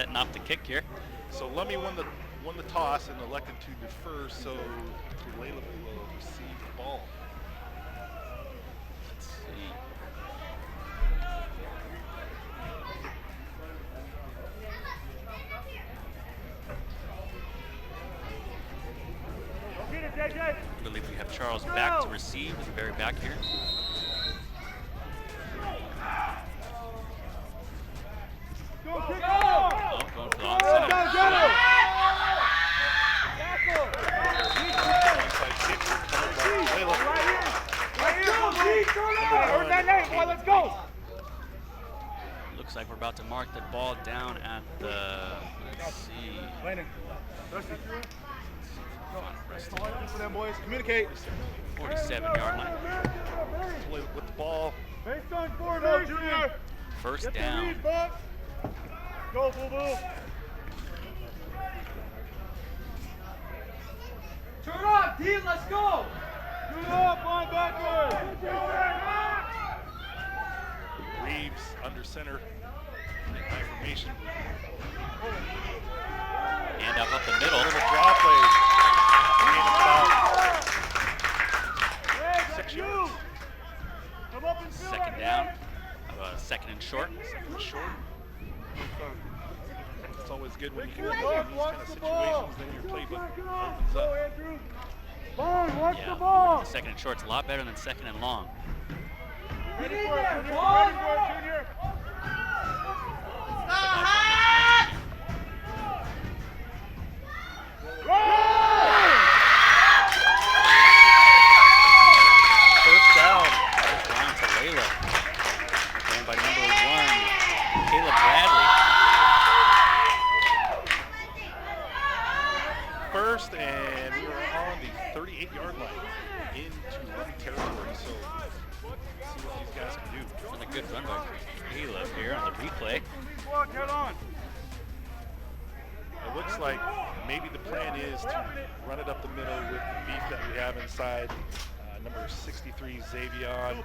setting off the kick here. So Lummi won the toss and elected to defer, so Tulalip will receive the ball. Let's see. I believe we have Charles back to receive at the very back here. Go! Oh, going for the onside. Let's go! Looks like we're about to mark the ball down at the, let's see. Communicate. 47-yard line. With the ball. First down. Go, Boo Boo. Turn up, D, let's go. Turn up, linebacker. Reeves under center. High formation. Hand up the middle. Little draw play. Gain about 6 yards. Come up and fill Second down. Second and short. Second and short. It's always good when you get in these kind of situations, then your playbook opens up. Yeah, the second and short's a lot better than second and long. Ready for it, Junior. First down. First down to Layla. Ran by number 1, Caleb Bradley. First, and we are on the 38-yard line into Lummi territory. So let's see what these guys can do. And a good run by Caleb here on the replay. It looks like maybe the plan is to run it up the middle with the beef that we have inside. Number 63, Xavion.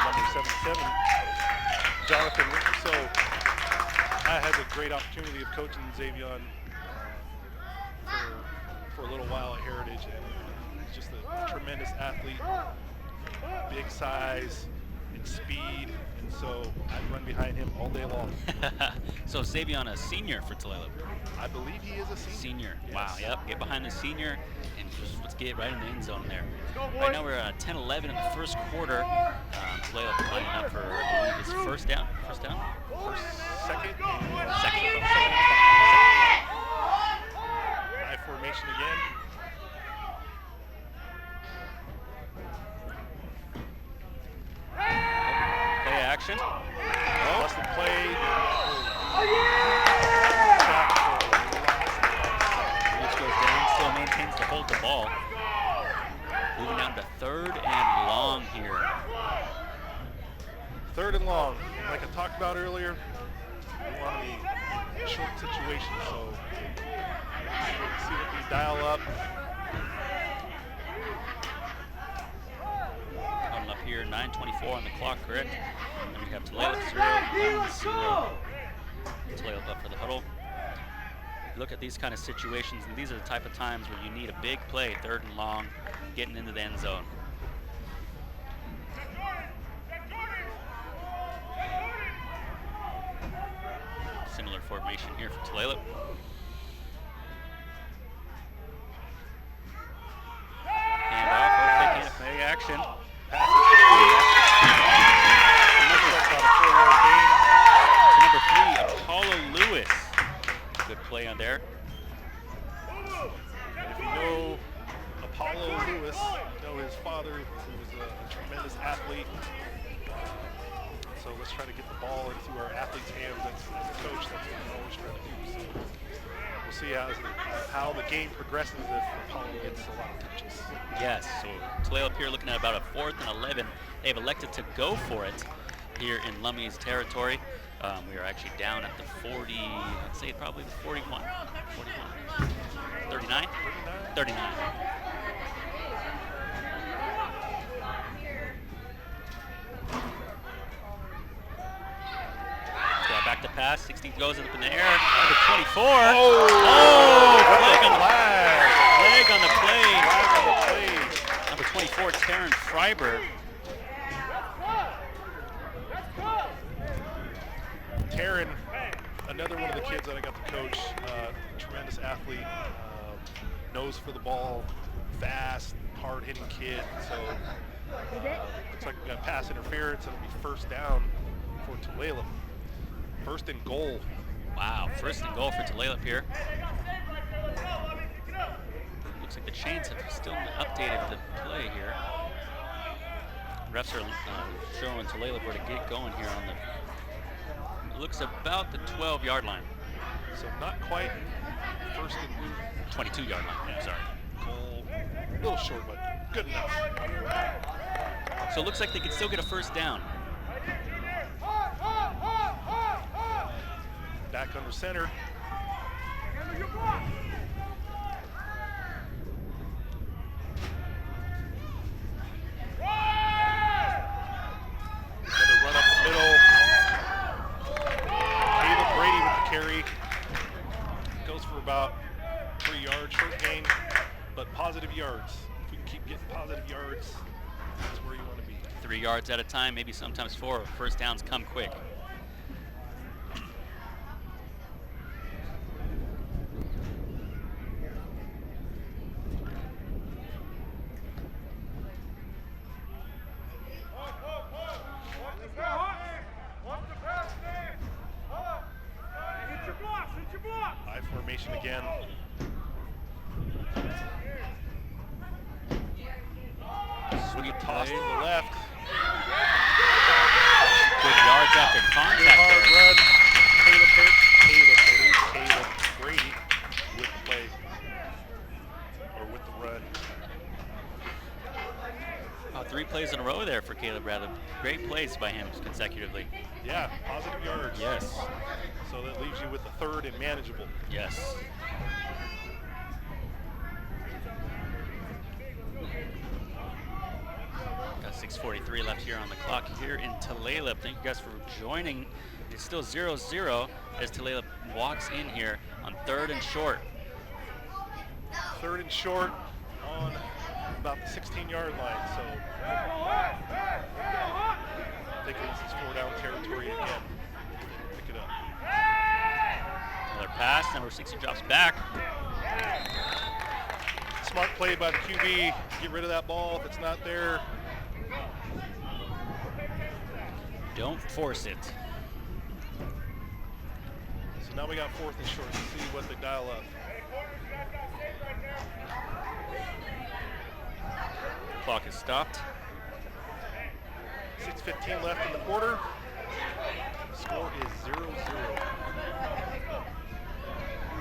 Number 77, Jonathan. So I had a great opportunity of coaching Xavion for a little while at Heritage, and he's just a tremendous athlete, big size and speed, and so I run behind him all day long. So Xavion, a senior for Tulalip. I believe he is a senior. Yes. Wow, yep. Get behind the senior and just let's get right in the end zone there. Go, Right now we're at 10-11 in the first quarter. Tulalip lining up for, I believe, his first down. Second. Second. High formation again. Play action. Busted play. Which goes down, still maintains to hold the ball. Moving down to 3rd and long here. 3rd and long. Like I talked about earlier, we want to be in short situations, so see what we dial up. Coming up here, 9:24 on the clock, correct? And we have Tulalip 0-0. Tulalip up for the huddle. Look at these kind of situations, and these are the type of times where you need a big play, 3rd and long, getting into the end zone. Similar formation here for Tulalip. Hand off, play action. Number 3, Apollo Lewis. Good play on there. And if you know Apollo Lewis, you know his father, who was a tremendous athlete. So let's try to get the ball into our athletes' hands. That's the coach. That's what we always try to do. So we'll see how the game progresses if Apollo gets a lot of touches. Yes, so Tulalip here looking at about a 4th and 11. They've elected to go for it here in Lummi's territory. We are actually down at the 40, I'd say probably the 41. 39? 39. the pass. 16 goes up in the air. Number 24. Oh, Flag on the flag. Flag on the play. Flag on the play. Number 24, Taryn Freiberg. Taryn, another one of the kids that I got to coach, tremendous athlete, nose for the ball, fast, hard-hitting kid. So looks like we got pass interference. It'll be first down for Tulalip. First and goal. Wow, first and goal for Tulalip here. Looks like the chains have still updated the play here. Refs are showing Tulalip where to get going here on the, it looks about the 12-yard line. So not quite first and 22-yard line, yeah, sorry. goal. A little short, but good enough. So it looks like they could still get a first down. Back under center. Another run up the middle. Caleb Brady with the carry. Goes for about 3 yards, short gain, but positive yards. If we can keep getting positive yards, that's where you want to be. 3 yards at a time, maybe sometimes 4. First downs come quick. I formation again. Sweet Toss to play. the left. Good yards after Good contact hard there. run. Caleb Brady with the play. Or with the run. 3 plays in a row there for Caleb Bradley. Great plays by him consecutively. Yeah, positive yards. Yes. So that leaves you with the third and manageable. Yes. Got 6:43 left here on the clock here in Tulalip. Thank you guys for joining. It's still 0-0 as Tulalip walks in here on 3rd and short. Third and short on about the 16-yard line. So I think this is 4-down territory again. Pick it up. Another pass. Number 60 drops back. Smart play by the QB. Get rid of that ball if it's not there. Don't force it. So now we got 4th and short. Let's see what they dial up. Clock is stopped. 6:15 left in the quarter. Score is 0-0.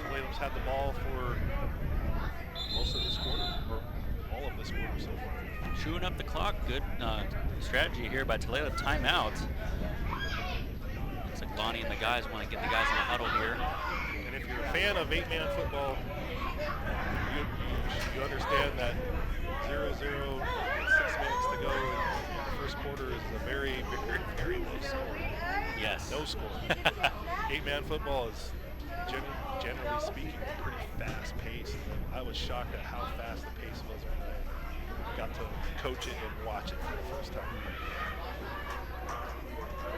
Tulalip's had the ball for most of this quarter, or all of this quarter so far. Chewing up the clock. Good strategy here by Tulalip. Timeout. Looks like Bonnie and the guys want to get the guys in a huddle here. And if you're a fan of 8-man football, you understand that 0-0, 6 minutes to go in the first quarter is a very, very, very low score. Yes. No score. 8-man football is, generally speaking, a pretty fast pace. And I was shocked at how fast the pace was when I got to coach it and watch it for the first time.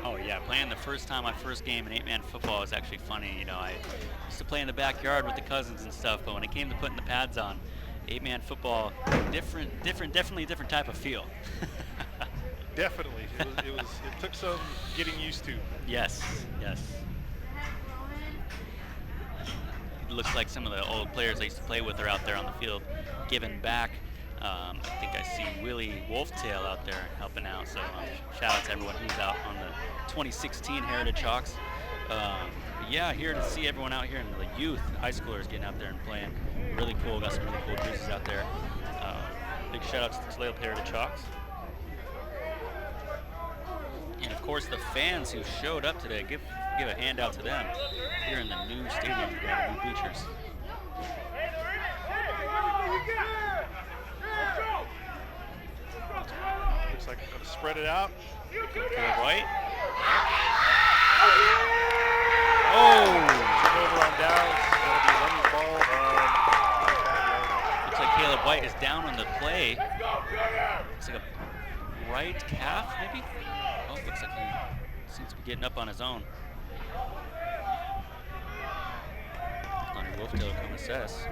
Oh yeah, playing the first time, my first game in 8-man football was actually funny. You know, I used to play in the backyard with the cousins and stuff, but when it came to putting the pads on, 8-man football, definitely a different type of feel. Definitely, it took some getting used to. Yes, yes. It looks like some of the old players I used to play with are out there on the field giving back. I think I see Willie Wolftail out there helping out, so shout out to everyone who's out on the 2016 Heritage Hawks. Yeah, here to see everyone out here and the youth, high schoolers getting out there and playing. Really cool, got some really cool jerseys out there. Big shout out to the Tulalip Heritage Hawks. And of course the fans who showed up today, give a hand out to them here in the new stadium, the new bleachers. Looks like I'm going to spread it out. To the right. down on the play. Looks like a right calf, maybe? Oh, looks like he seems to be getting up on his own. Connor Wolftail come assess.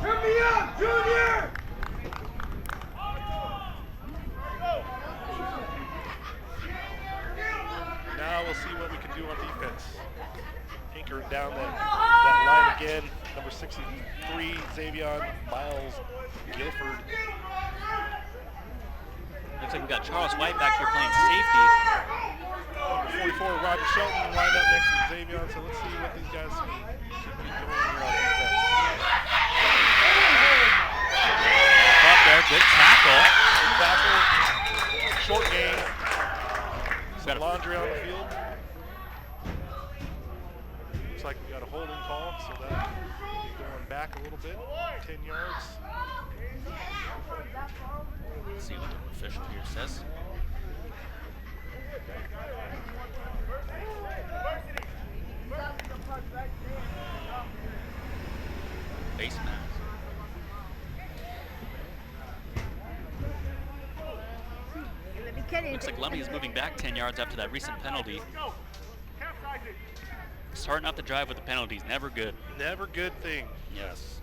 Turn me up, Junior! Now we'll see what we can do on defense. Anchor down that line again. Number 63, Xavier Miles Guilford. Looks like we got Charles White back here playing safety. Number 44, Roger Shelton, lined up next to Xavier. So let's see what these guys can be doing here on defense. Up there, good tackle. Good tackle, short game. Some laundry on the field. Looks like we got a holding call, so that will be going back a little bit, 10 yards. Let's see what the official here says. Face mask. Looks like Lummi is moving back 10 yards after that recent penalty. Starting off the drive with the penalties, never good. Never good thing. Yes.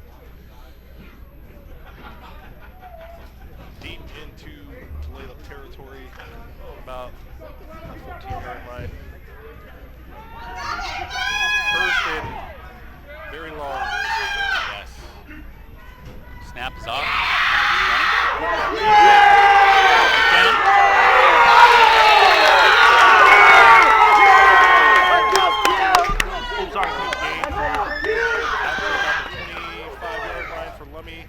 Deep into Tulalip territory, about the 14-yard line. First and very long. Yes. Snap is off. Sorry, good gain. After about the 25-yard line for Lummi.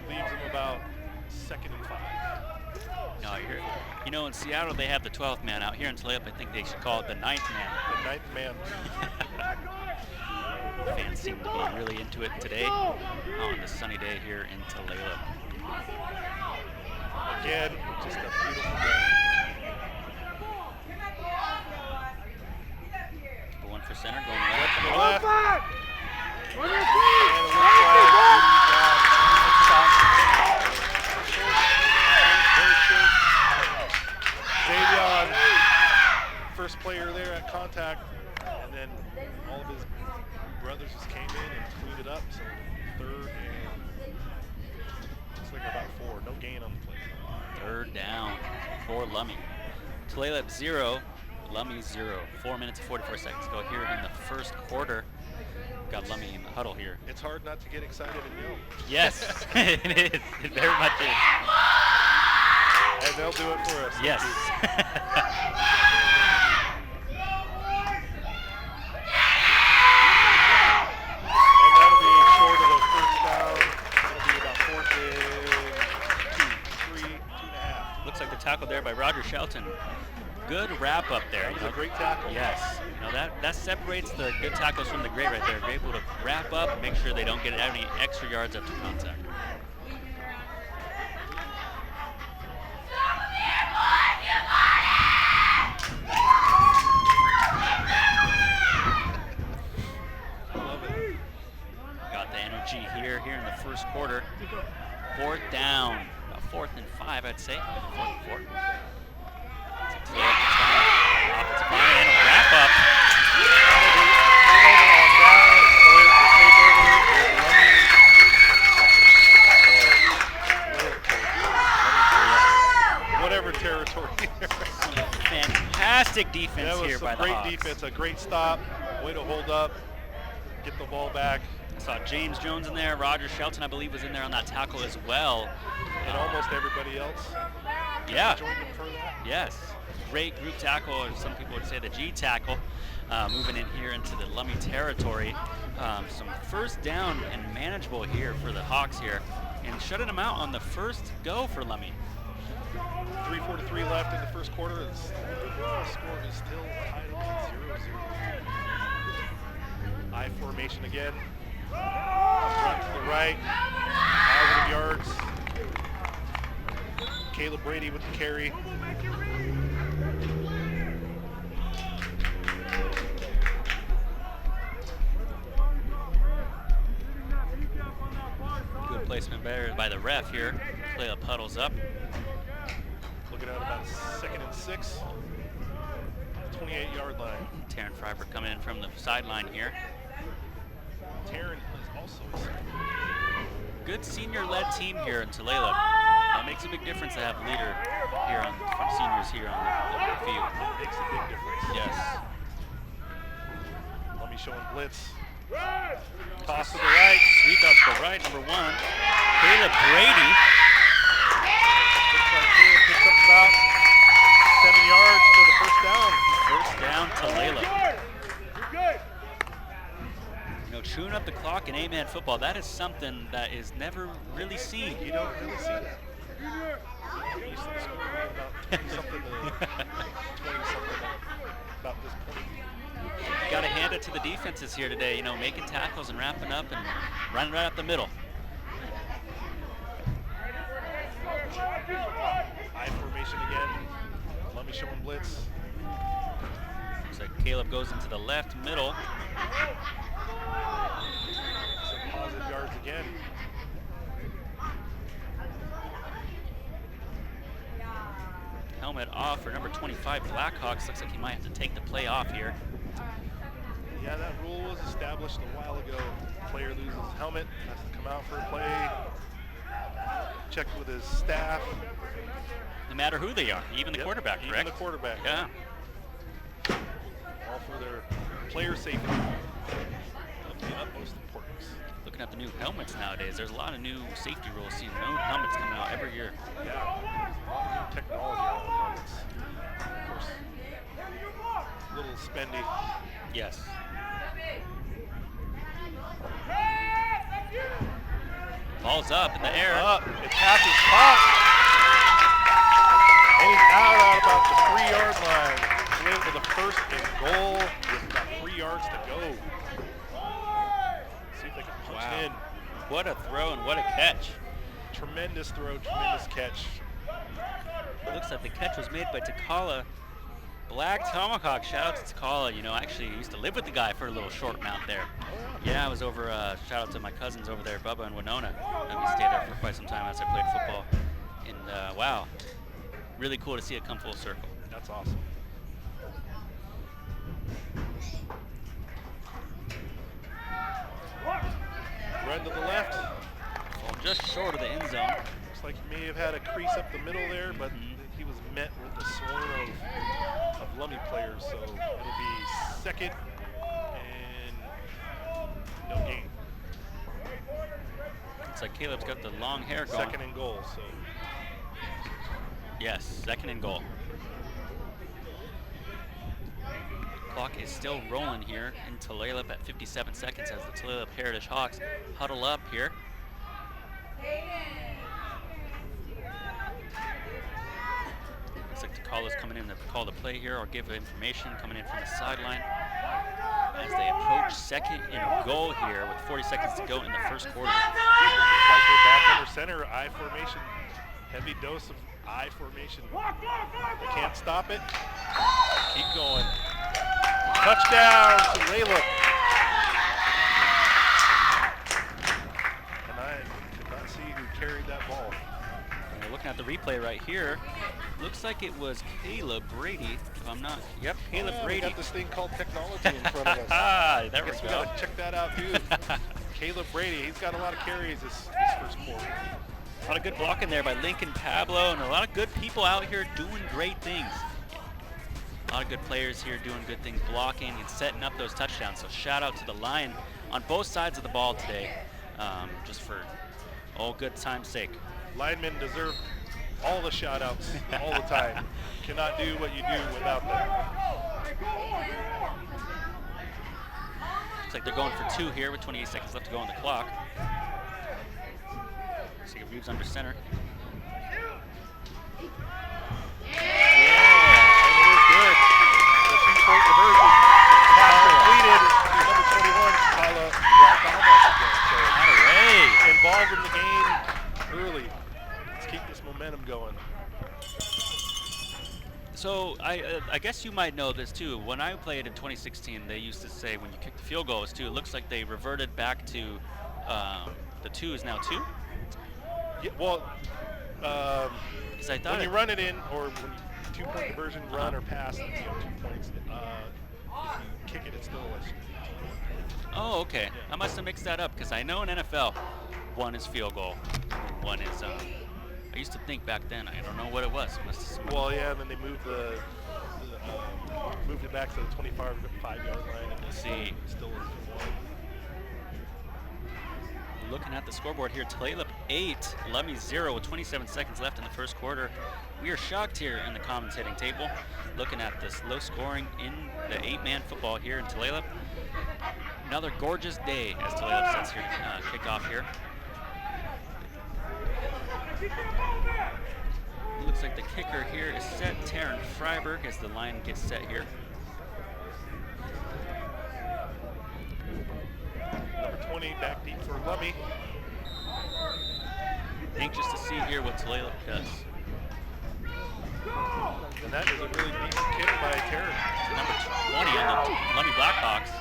Leaves him about 2nd and 5. No, you know, in Seattle they have the 12th man. Out here in Tulalip, I think they should call it the 9th man. The 9th man. Fans seem to be really into it today on this sunny day here in Tulalip. Again, just a beautiful game. One for center, going Left left. to the left. On your And feet! it looks like Xavier, first player there at contact, and then all of his brothers just came in and cleaned it up. So 3rd and looks like about 4. No gain on the play. 3rd down for Lummi. Tulalip 0, Lummi 0. 4 minutes and 44 seconds go here in the first quarter. Got Lummi in the huddle here. It's hard not to get excited and yell. Yes, it is. It very much is. And they'll do it for us. Yes. And that'll be short of the first down. It'll be about 4th and 2, 3, 2.5. Looks like the tackle there by Roger Shelton. Good wrap up there. That was a great tackle. Yes. You know, that separates the good tackles from the great right there. They're able to wrap up and make sure they don't get any extra yards after contact. Love it. Got the energy here in the first quarter. 4th down. About 4th and 5, I'd say. 4th and 4. Offensive line and a wrap up. Whatever territory. Fantastic defense That was here by some the great Hawks. defense, a great stop, way to hold up, get the ball back, I saw James Jones in there. Roger Shelton, I believe, was in there on that tackle as well. and almost everybody else Yeah. joined them for that. Yes. Great group tackle, or some people would say the G tackle, moving in here into the Lummi territory. Some first down and manageable here for the Hawks here, and shutting them out on the first go for Lummi. 3:43 left in the first quarter. The score is still tied at 0-0. I formation again. Front to the right. Positive yards. Caleb Brady with the carry. placement better by the ref here. Tulalip huddles up. Looking at about a 2nd and 6. 28-yard line. Taryn Freiberg coming in from the sideline here. Taryn is also a senior. Good senior-led team here in Tulalip. That makes a big difference to have a leader here from seniors here on the field. It makes a big difference. Yes. Lummi showing blitz. Toss to the right. Sweep out to the right, number 1. Caleb Brady. Looks like Caleb picks up about 7 yards for the first down. First down, Tulalip. You know, chewing up the clock in 8-man football, that is something that is never really seen. You don't really see that. You used to score about 20-something to 20-something about this point. You got to hand it to the defenses here today, you know, making tackles and wrapping up and running right up the middle. I formation again. Lummi showing blitz. Looks like Caleb goes into the left middle. Some positive yards again. Helmet off for number 25 Blackhawks. Looks like he might have to take the play off here. Yeah, that rule was established a while ago. Player loses his helmet, has to come out for a play. Check with his staff. No matter who they are, even the quarterback, correct? Even the quarterback. Yeah. All for their player safety of the utmost importance. Looking at the new helmets nowadays, there's a lot of new safety rules. Seeing new helmets coming out every year. Yeah, there's a lot of new technology around helmets. Of course, a little spendy. Yes. Ball's up in the air. Up, it passes caught. And he's out about the 3-yard line. Win for the 1st and goal with about 3 yards to go. See if they can punch it in. What a throw and what a catch. Tremendous throw, tremendous catch. It looks like the catch was made by Takala. Black Tomahawk. Shout out to Takala. You know, actually, I used to live with the guy for a little short amount there. Yeah, I was over, shout out to my cousins over there, Bubba and Winona. We stayed there for quite some time as I played football. And wow, really cool to see it come full circle. That's awesome. Run to the left. Well, just short of the end zone. Looks like he may have had a crease up the middle there, but he was met with a swarm of Lummi players, so it'll be 2nd and no gain. Looks like Caleb's got the long hair going. 2nd and goal, so. Yes, 2nd and goal. Clock is still rolling here in Tulalip at 57 seconds as the Tulalip Heritage Hawks huddle up here. Looks like Takala's coming in to call the play here or give information coming in from the sideline as they approach 2nd and goal here with 40 seconds to go in the 1st quarter. Piper back under center, I formation. Heavy dose of I formation. They can't stop it. Keep going. Touchdown to Layla. And I could not see who carried that ball. And we're looking at the replay right here. Looks like it was Caleb Brady, if I'm not. Yep, Caleb Brady. We got this thing called technology in front of us. There we Guess go. we gotta check that out too. Caleb Brady, he's got a lot of carries this 1st quarter. A lot of good blocking there by Lincoln Pablo and a lot of good people out here doing great things. A lot of good players here doing good things, blocking and setting up those touchdowns. So shout out to the line on both sides of the ball today, just for all good time's sake. Linemen deserve all the shout outs all the time. Cannot do what you do without them. Looks like they're going for 2 here with 28 seconds left to go on the clock. See if Reeves under center. Point reversion. Pass completed to number 21, Tyler Blackhawks again. So involved in the game early. Let's keep this momentum going. So I guess you might know this too. When I played in 2016, they used to say when you kick the field goals too, it looks like they reverted back to the 2 is now 2. Yeah, well, Because I thought when you run it in, or when you two-point conversion, run or pass, you know, 2 points. If you kick it, it's still a Oh, okay. I must have mixed that up because I know in NFL, one is field goal, and one is. I used to think back then. I don't know what it was. Well, yeah, and then they moved moved it back to the 25-yard line, and See. still is one. Looking at the scoreboard here, Tulalip 8, Lummi 0 with 27 seconds left in the first quarter. We are shocked here in the commentating table, looking at this low scoring in the 8-man football here in Tulalip. Another gorgeous day as Tulalip sets here kickoff here. It looks like the kicker here is set, Taryn Freiberg, as the line gets set here. Number 20 back deep for Lummi. Anxious to see here what Tulalip does. And that is a really decent kick by Taryn. Number 20 on the Lummi Blackhawks.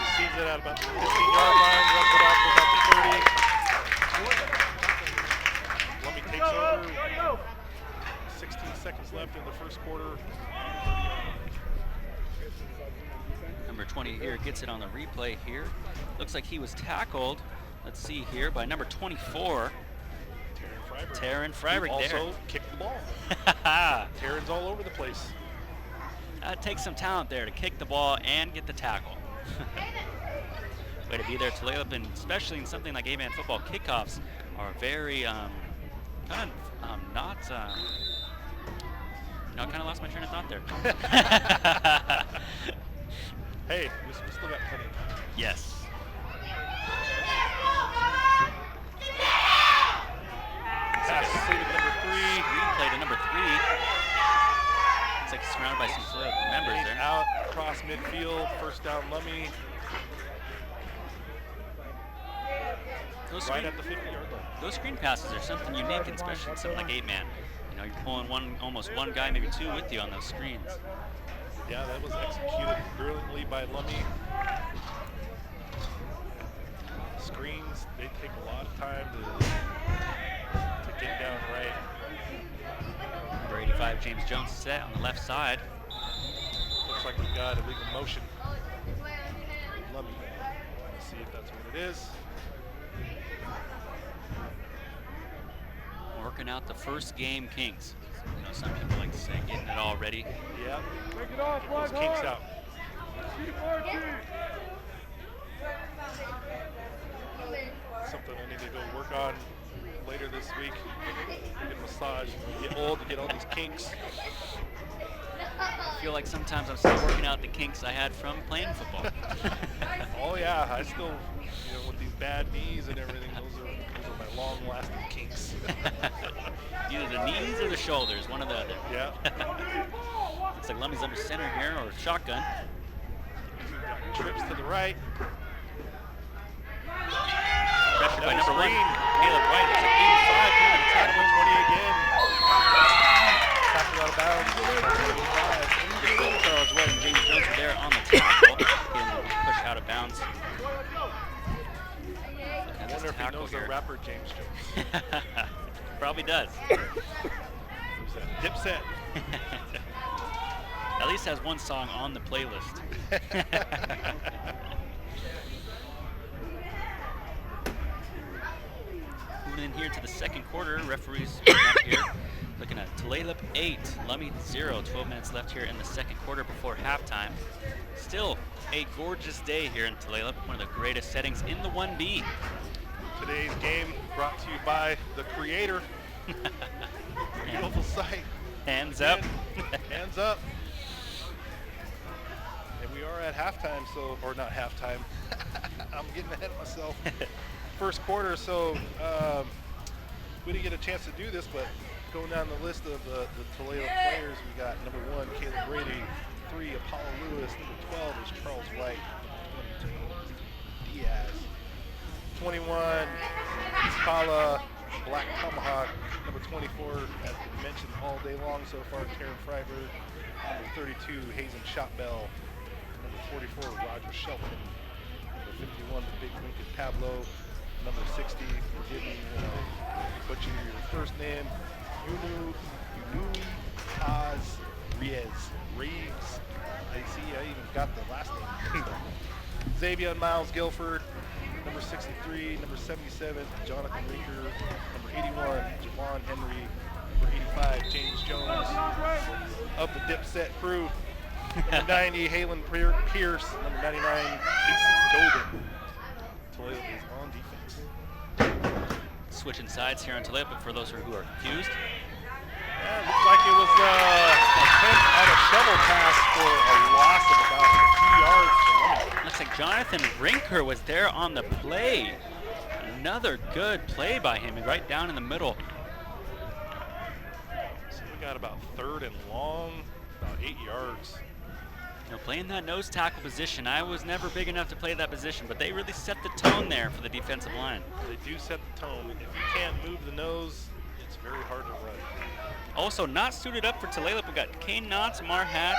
Receives it at about the 15-yard line, runs it out for about the 30. Lummi takes over. 16 seconds left in the first quarter. Number 20 here gets it on the replay here. Looks like he was tackled. Let's see here by number 24. Taryn Freiberg there. Also kicked the ball. Taryn's all over the place. That takes some talent there to kick the ball and get the tackle. Way to be there, Tulalip, and especially in something like 8-man football, kickoffs are very kind of not. I kind of lost my train of thought there. Hey, we still got plenty of time. Yes. Pass completed number 3. Replay to number 3. Looks like he's surrounded by some Tulalip members He's there. out across midfield. First down, Lummi. Those Right screen, at the 50-yard line. those screen passes are something unique, and especially in something like 8-man. You know, you're pulling almost one guy, maybe two with you on those screens. Yeah, that was executed brilliantly by Lummi. Screens, they take a lot of time to get down right. Number 85, James Jones, set on the left side. Looks like we've got a legal motion. Lummi. Let's see if that's what it is. Working out the first game Kings. You know, some people like to say getting it all ready. Yeah. Break it off, Those Kinks out. Something I need to go work on later this week. Get a massage. You get old, you get all these kinks. I feel like sometimes I'm still working out the kinks I had from playing football. Oh yeah, I still, with these bad knees and everything, those are my long-lasting kinks. Either the knees or the shoulders, one or the other. Yeah. Looks like Lummi's under center here, or shotgun. Trips to the right. Pressure by number 1, screen. Caleb White. It's like 85 coming to tackle. 20 again. Tackled out of bounds. Charles White and James Jones were there on the tackle. Getting pushed out of bounds. I wonder if he knows the rapper James Jones. Probably does. Who's that? Dipset. At least has one song on the playlist. Moving in here to the second quarter, referees up here looking at Tulalip 8, Lummi 0. 12 minutes left here in the second quarter before halftime. Still a gorgeous day here in Tulalip, one of the greatest settings in the 1B. Today's game brought to you by the creator. Beautiful sight. Hands up. Hands up. And we are at halftime, or not halftime. I'm getting ahead of myself. First quarter, so we didn't get a chance to do this, but going down the list of the Tulalip players, we got number 1, Caleb Brady, 3, Apollo Lewis, number 12 is Charles White, 22, Diaz, 21, Kala, Black Tomahawk, number 24, has been mentioned all day long so far, Taryn Freiberg, number 32, Hazen Shotbell, number 44, Roger Shelton, number 51, the big Lincoln Pablo, number 60. Forgive me when I butcher your first name. Yunui Taz Reeves. I see I even got the last name. Xavier Miles Guilford, number 63, number 77, Jonathan Rinker, number 81, Javon Henry, number 85, James Jones, of the Dipset crew, number 90, Halen Pierce, number 99, Casey Golden. Tulalip is on defense. Switching sides here on Tulalip, but for those who are confused. Yeah, it looks like it was attempt at a shovel pass for a loss of about 2 yards for Lummi. Looks like Jonathan Rinker was there on the play. Another good play by him, right down in the middle. So we got about 3rd and long, about 8 yards. You know, playing that nose tackle position, I was never big enough to play that position, but they really set the tone there for the defensive line. They do set the tone. If you can't move the nose, it's very hard to run. Also, not suited up for Tulalip, we got Kane Knotts, Mar Hatch,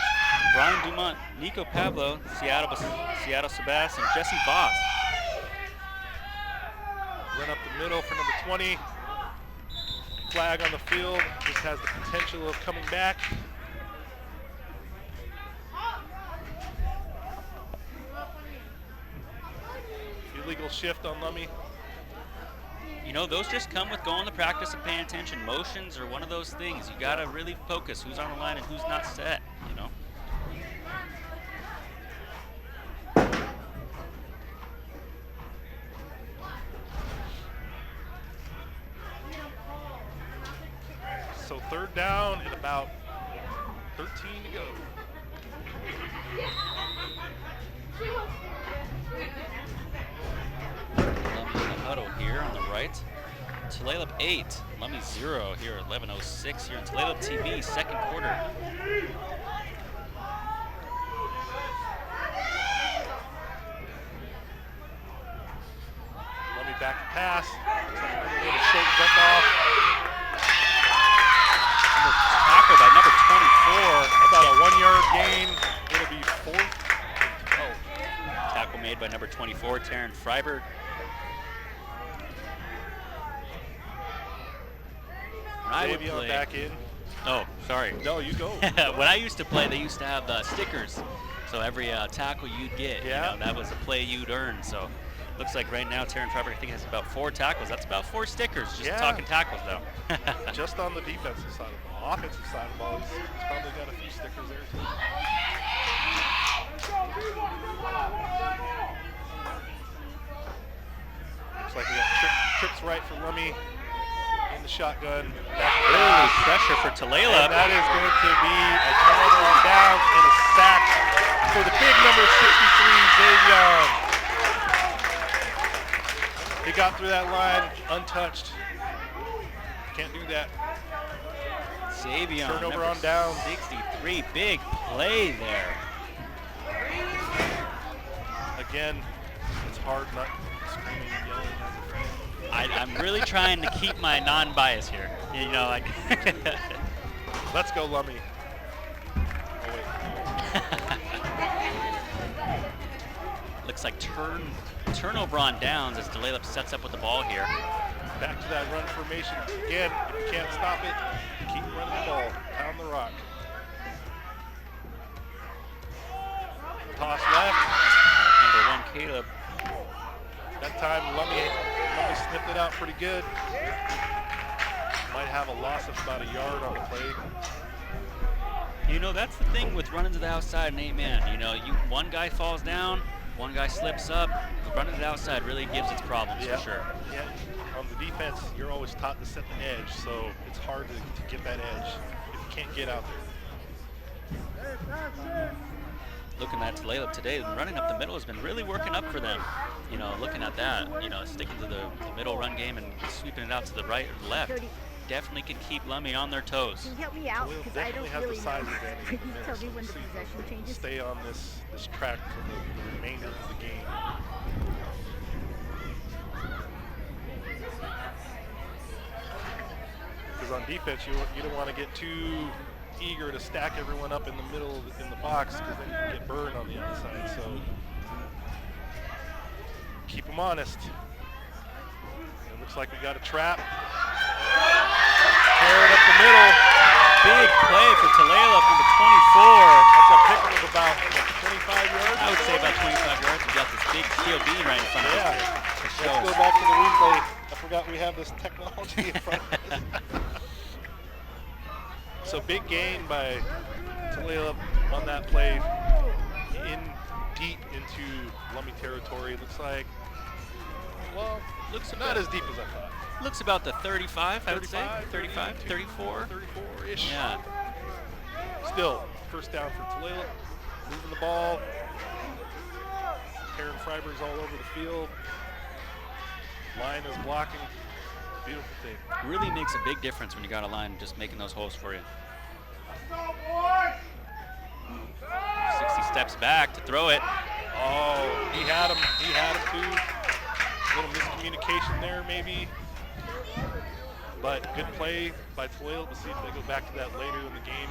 Brian Dumont, Nico Pablo, Seattle Sebas, and Jesse Voss. Run up the middle for number 20. Flag on the field. This has the potential of coming back. Illegal shift on Lummi. You know, those just come with going to practice and paying attention. Motions are one of those things. You got to really focus who's on the line and who's not set, you know. So 3rd down and about 13 to go. Lummi in the huddle here on the right. Tulalip 8, Lummi 0 here at 11:06 here on Tulalip TV, 2nd quarter. Lummi back to pass. Looks like another little short dump off. Tackle by number 24. About a 1-yard gain. It'll be 4th. Oh. Tackle made by number 24, Taryn Freiberg. I would Davion play. back in. Oh, sorry. No, you go. When I used to play, they used to have stickers. So every tackle you'd get, Yeah. you know, that was a play you'd earn. So looks like right now Taryn Freiberg, I think, has about 4 tackles. That's about 4 stickers, just Yeah. talking tackles, though. Just on the defensive side of the ball. Offensive side of the ball, he's probably got a few stickers there too. Looks like we got trips right for Lummi in the shotgun. Early pressure for Tulalip. And that is going to be a turnover on down and a sack for the big number 63, Xavier. He got through that line untouched. Can't do that. Xavier, Turnover number on down. 63, big play there. Again, it's hard not screaming and yelling as a fan. I'm really trying to keep my non-bias here. You know, like. Let's go, Lummi. Oh, wait. Looks like turnover on downs as Tulalip sets up with the ball here. Back to that run formation. Again, if you can't stop it, keep running the ball. Pound the rock. Toss left. Number 1, Caleb. That time, Lummi snipped it out pretty good. Might have a loss of about a yard on the play. You know, that's the thing with running to the outside and 8-man. You know, one guy falls down, one guy slips up. Running to the outside really gives its problems for sure. Yeah. On the defense, you're always taught to set the edge, so it's hard to get that edge if you can't get out there. Looking at Tulalip today, running up the middle has been really working up for them. You know, looking at that, you know, sticking to the middle run game and sweeping it out to the right or the left. Definitely can keep Lummi on their toes. Can you help me out? Tulalip Because I definitely don't has really the size know. advantage. Can in you there, tell so me when we'll the see if possession we can changes? stay on this track for the remainder of the game. Because on defense, you don't want to get too eager to stack everyone up in the middle in the box, because then you can get burned on the outside. So keep them honest. Looks like we got a trap. Tear it up the middle. Big play for Tulalip, number 24. That's a pickup of about 25 yards. I would say about 25 yards. We got this big steel beam right in front of us. Let's go back to the replay. I forgot we have this technology in front of us. So big gain by Tulalip on that play, in deep into Lummi territory. Looks like, well, Looks not as deep as I thought. Looks about the 35, I would say. 35, 34. 34-ish. Yeah. Still, first down for Tulalip. Moving the ball. Karen Freiberg's all over the field. Line is blocking. Beautiful thing. Really makes a big difference when you got a line just making those holes for you. 60 steps back to throw it. Oh, he had him. He had him too. A little miscommunication there, maybe. But good play by Tulalip. We'll see if they go back to that later in the game.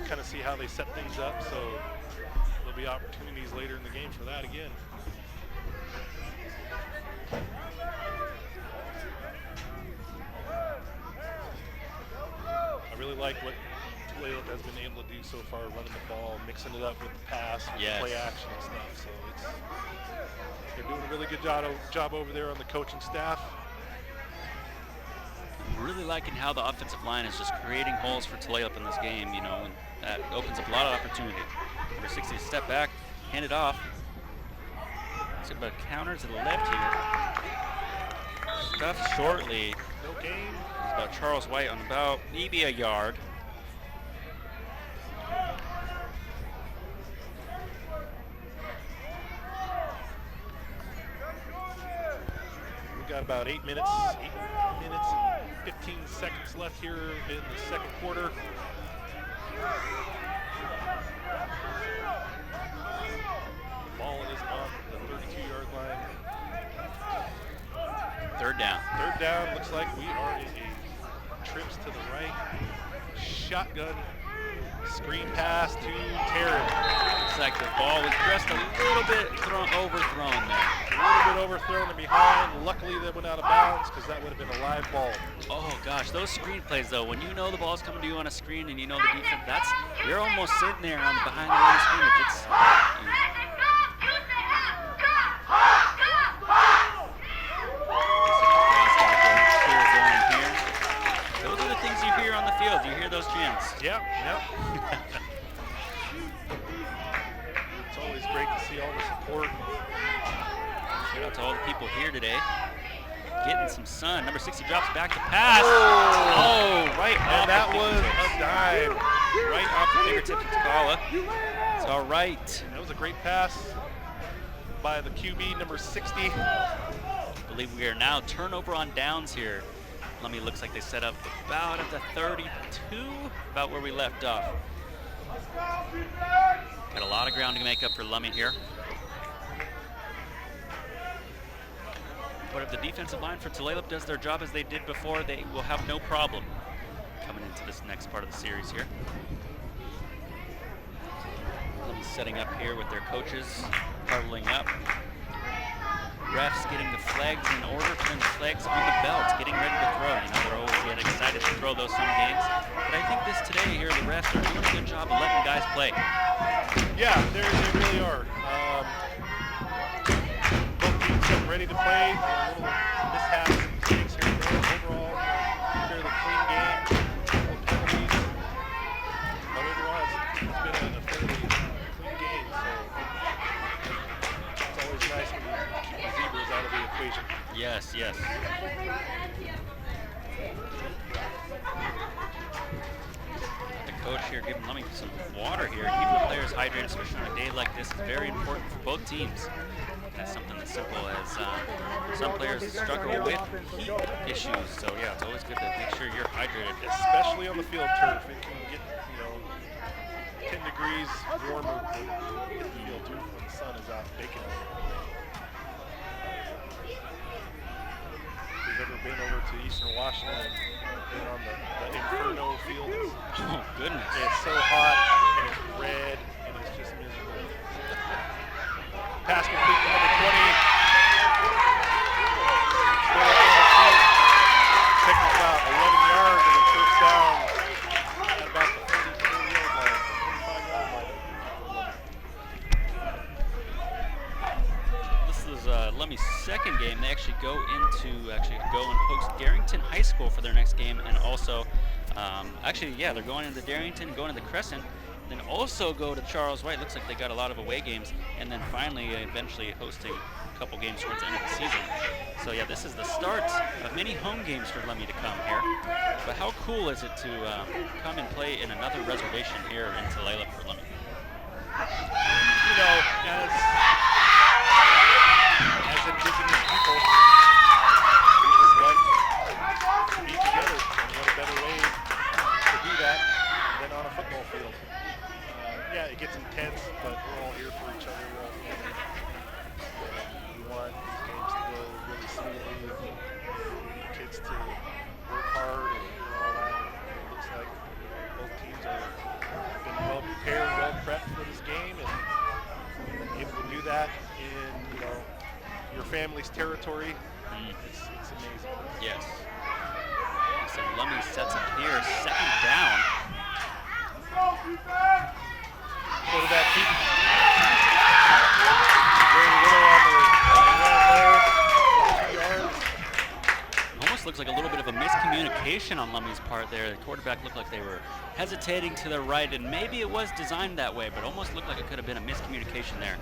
Kind of see how they set things up. So there'll be opportunities later in the game for that again. I really like what Tulalip has been able to do so far, running the ball, mixing it up with the pass, with play action and stuff. So they're doing a really good job over there on the coaching staff. Really liking how the offensive line is just creating holes for Tulalip in this game, you know, and that opens up a lot of opportunity. Number 60 step back, hand it off. Let's about counter to the left here. Stuffed shortly. No gain. It's about Charles White on about maybe a yard. We've got about 8 minutes and 15 seconds left here in the second quarter. Ball is on the 32-yard line. Third down. Third down, looks like we are in a trips to the right. Shotgun screen pass to Taryn. Looks like the ball was just a little bit overthrown there. A little bit overthrown and behind. Luckily they went out of bounds because that would have been a live ball. Oh gosh, those screen plays though, when you know the ball's coming to you on a screen and you know the defense, you're almost sitting there on behind the line of scrimmage. Those are the things you hear on the field. You hear those chants. Yep. It's always great to see all the support. Shout out to all the people here today. Getting some sun. Number 60 drops back to pass. Right off. That was a dime. Right off the fingertip of Takala. It's all right. That was a great pass by the QB, number 60. I believe we are now turnover on downs here. Lummi looks like they set up about at the 32, about where we left off. Got a lot of ground to make up for Lummi here. But if the defensive line for Tulalip does their job as they did before, they will have no problem coming into this next part of the series here. Lummi setting up here with their coaches, huddling up. Refs getting the flags in order, putting the flags on the belts, getting ready to throw. You know, they're always getting excited to throw those some games. But I think this today here, the refs are doing a good job of letting guys play. Yeah, they really are. Both teams are ready to play. A little mishaps and mistakes here and there. Overall, fairly clean game. No penalties. But overall, it's been a fairly clean game. So it's always nice when you keep the zebras out of the equation. Yes. The coach here giving Lummi some water here. Keeping the players hydrated, especially on a day like this, is very important for both teams. That's something as simple as some players struggle with heat issues. So yeah, it's always good to make sure you're hydrated. Especially on the field turf. It can get, 10 degrees warmer than the field turf when the sun is out baking. If you've ever been over to Eastern Washington and been on the Inferno field, Oh goodness. it's so hot and it's red and it's just miserable. Pass complete to number 20. Actually, yeah, they're going into Darrington, going to the Crescent, then also go to Charles White. Looks like they got a lot of away games, and then finally, eventually hosting a couple games towards the end of the season. So yeah, this is the start of many home games for Lummi to come here. But how cool is it to come and play in another reservation here in Tulalip for Lummi? You know, as Indigenous people, we just love to be together, and what a better way to do that than on a football field. Yeah, it gets intense, but we're all here for each other. We're all family. We want these games to go really smoothly, kids to work hard and all that. It looks like both teams are been well prepared, well prepped for this game, and able to do that in your family's territory. It's amazing. Yes. So Lummi sets up here, second down. Quarterback keep very little on the run there, 2 yards. Almost looks like a little bit of a miscommunication on Lummi's part there. The quarterback looked like they were hesitating to the right, and maybe it was designed that way, but almost looked like it could have been a miscommunication there.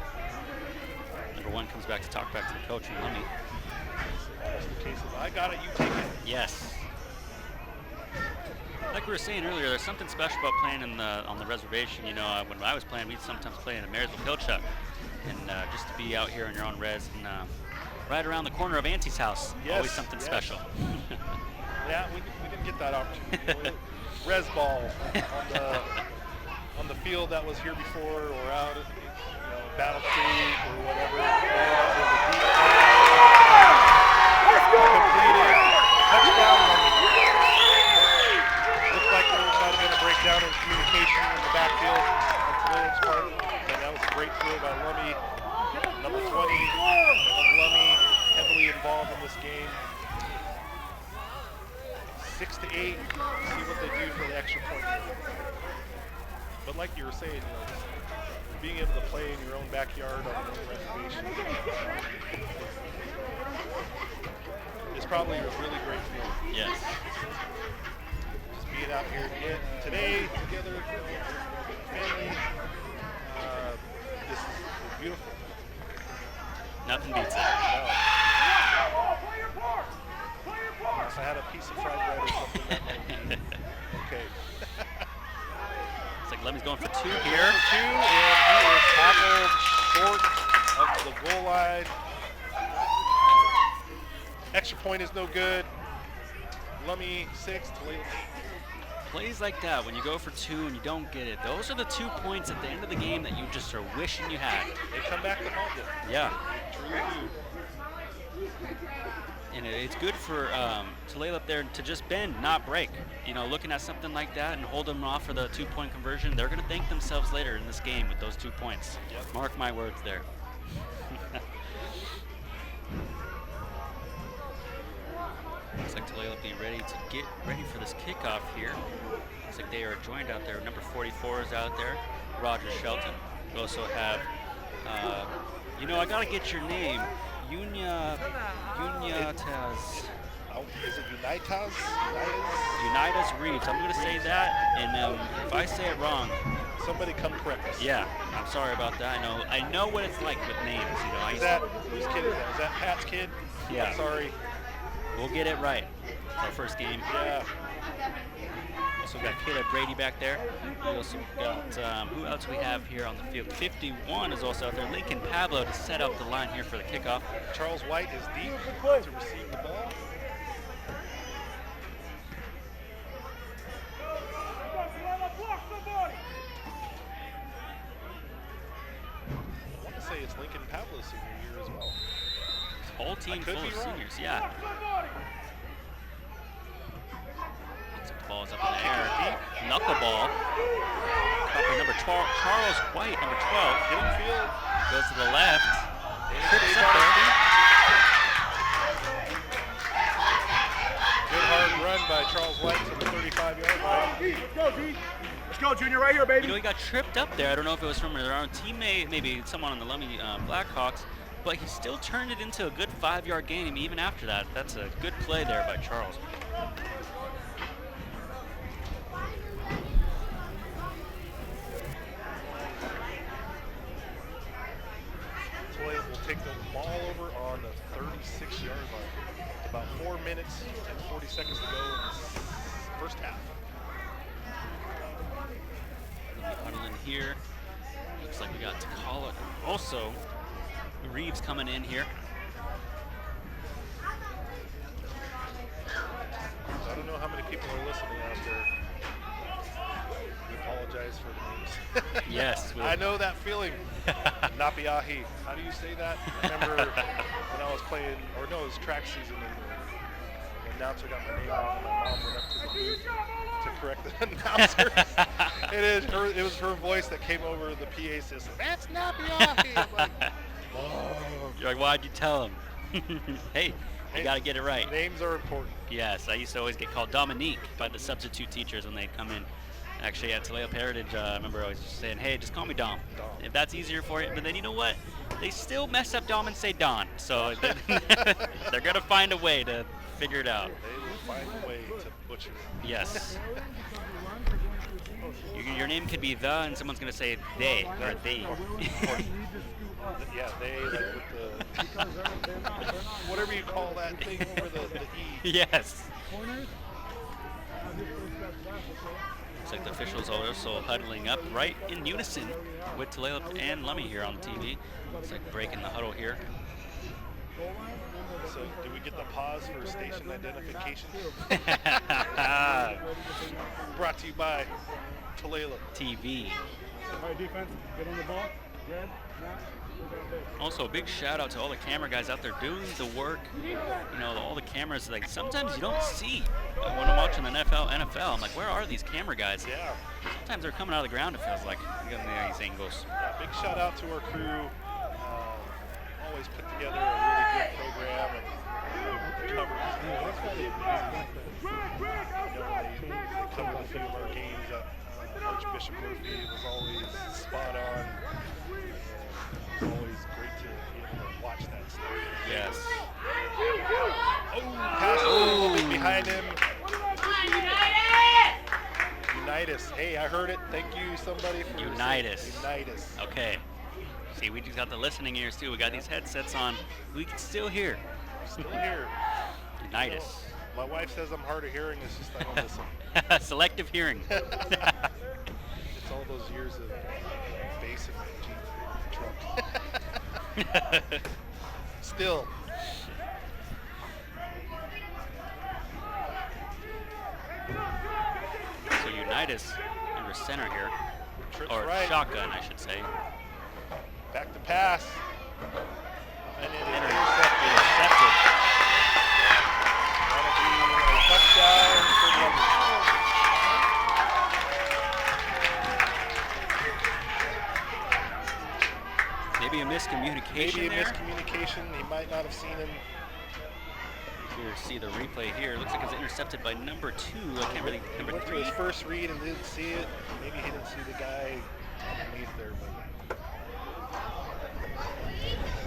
Number one comes back to talk back to the coach in Lummi. Almost the case of, I got it, you take it. Yes. Like we were saying earlier, there's something special about playing on the reservation. You know, when I was playing, we'd sometimes play in a Marysville Pilchuck, and just to be out here in your own res and right around the corner of Auntie's house, yes, always something special. Yeah, we didn't get that opportunity. Res ball on the field that was here before, or out at Battle Creek or whatever. Completed touchdown. Looked like there might have been a breakdown in communication in the backfield on Tulalip's part, and that was a great throw by Lummi. Number 20 of Lummi, heavily involved in this game. 6 to 8. See what they do for the extra point. But like you were saying, being able to play in your own backyard on your own reservation is probably a really great feeling. Yes. Just being out here again today together, family. This is beautiful. Nothing beats it. If I had a piece of fried bread or something, that might be okay. It's like Lummi's going for 2 here. For 2, and he is tackled short of the goal line. Extra point is no good. Lummi 6, Tulalip 8. Plays like that, when you go for 2 and you don't get it, those are the 2 points at the end of the game that you just are wishing you had. They come back to haunt you. Yeah. They truly do. And it's good for Tulalip there to just bend, not break. You know, looking at something like that and hold them off for the 2-point conversion, they're going to thank themselves later in this game with those 2 points. Yep. Mark my words there. Looks like Tulalip be ready to get ready for this kickoff here. Looks like they are joined out there. Number 44 is out there, Roger Shelton. We also have, I got to get your name. Unitas. Is it Unitas? Unitas Reeves. I'm going to say that, and if I say it wrong, somebody come correct us. Yeah, I'm sorry about that. I know what it's like with names. Is that whose kid is that? Is that Pat's kid? Yeah. I'm sorry. We'll get it right. It's our first game. Yeah. Also got Caleb Brady back there. We also got, who else we have here on the field? 51 is also out there. Lincoln Pablo to set up the line here for the kickoff. Charles White is deep to receive the ball. I want to say it's Lincoln Pablo's senior year as well. Whole team full of seniors, yeah. Looks like the ball is up in the air. Deep knuckleball. Caught by number 12, Charles White, number 12. Getting field. Goes to the left. Trips up there. Good hard run by Charles White to the 35-yard line. Let's go, D. Let's go, Junior, right here, baby. He got tripped up there. I don't know if it was from their own teammate, maybe someone on the Lummi Blackhawks, but he still turned it into a good 5-yard gain even after that. That's a good play there by Charles. minutes and 40 seconds to go in the first half. Huddle in here. Looks like we got Takala. Also, Reeves coming in here. I don't know how many people are listening out there. We apologize for the names. Yes. I know that feeling. Napiahi. How do you say that? I remember when I was playing, or no, it was track season, and the announcer got my name wrong, and my mom went up to the booth to correct the announcer. It was her voice that came over the PA system. That's Napiahi. I'm like, oh. You're like, why'd you tell him? Hey, you got to get it right. Names are important. Yes, I used to always get called Dominique by the substitute teachers when they'd come in. Actually, at Tulalip Heritage, I remember always just saying, hey, just call me Dom. If that's easier for you. But then you know what? They still mess up Dom and say Don. So they're going to find a way to figure it out. They will find a way to butcher it. Yes. Your name could be the, and someone's going to say they, or they. Yeah, they, like with the, whatever you call that thing over the E. Yes. Looks like the officials are also huddling up right in unison with Tulalip and Lummi here on the TV. Looks like breaking the huddle here. So, do we get the pause for station identification? Brought to you by Tulalip TV. All right, defense, get on the ball. Red, snap. Also, a big shout out to all the camera guys out there doing the work. You know, all the cameras, like sometimes you don't see. When I'm watching the NFL, I'm like, where are these camera guys? Yeah. Sometimes they're coming out of the ground, it feels like. You got these angles. Yeah, big shout out to our crew. Always put together a really good program and coverage. It's really amazing. They covered a few of our games. Archbishop Murphy was always spot on. It's always great to be able to watch that stuff. Yes. Oh, pass a little bit behind him. Unitas. Hey, I heard it. Thank you, somebody, for Unitas. Unitas. Okay. See, we just got the listening ears too. We got these headsets on. We can still hear. Still here. Unitas. My wife says I'm hard of hearing. It's just I don't listen. Selective hearing. It's all those years of basic Jeep truck. Still. So Unitas under center here. Trips Or right. shotgun, I should say. Back to pass. And it is intercepted. Intercepted. That'll be a touchdown for Lummi. Maybe a miscommunication Maybe a there. miscommunication. He might not have seen him. Here, see the replay here. Looks like it's intercepted by number 2. I can't really. He Number went to 3. his first read and didn't see it. Maybe he didn't see the guy underneath there. But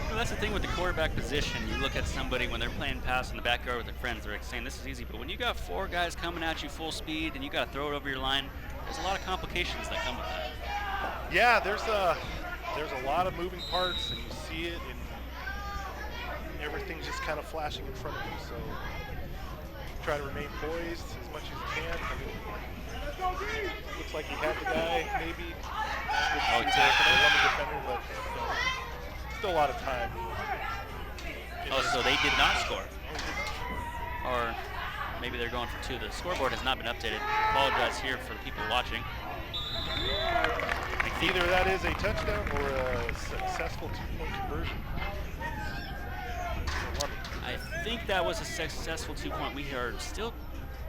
Well, that's the thing with the quarterback position. You look at somebody when they're playing pass in the backyard with their friends, they're like saying this is easy. But when you got 4 guys coming at you full speed and you got to throw it over your line, there's a lot of complications that come with that. yeah, there's a lot of moving parts, and you see it, and everything's just kind of flashing in front of you. So try to remain poised as much as you can. I mean, looks like he had the guy, maybe. Oh, He's a Lummi defender, but still a lot of time. Oh, so they did not score. Or maybe they're going for 2. The scoreboard has not been updated. Apologize here for the people watching. Either that is a touchdown or a successful 2-point conversion. I think that was a successful 2-point. We are still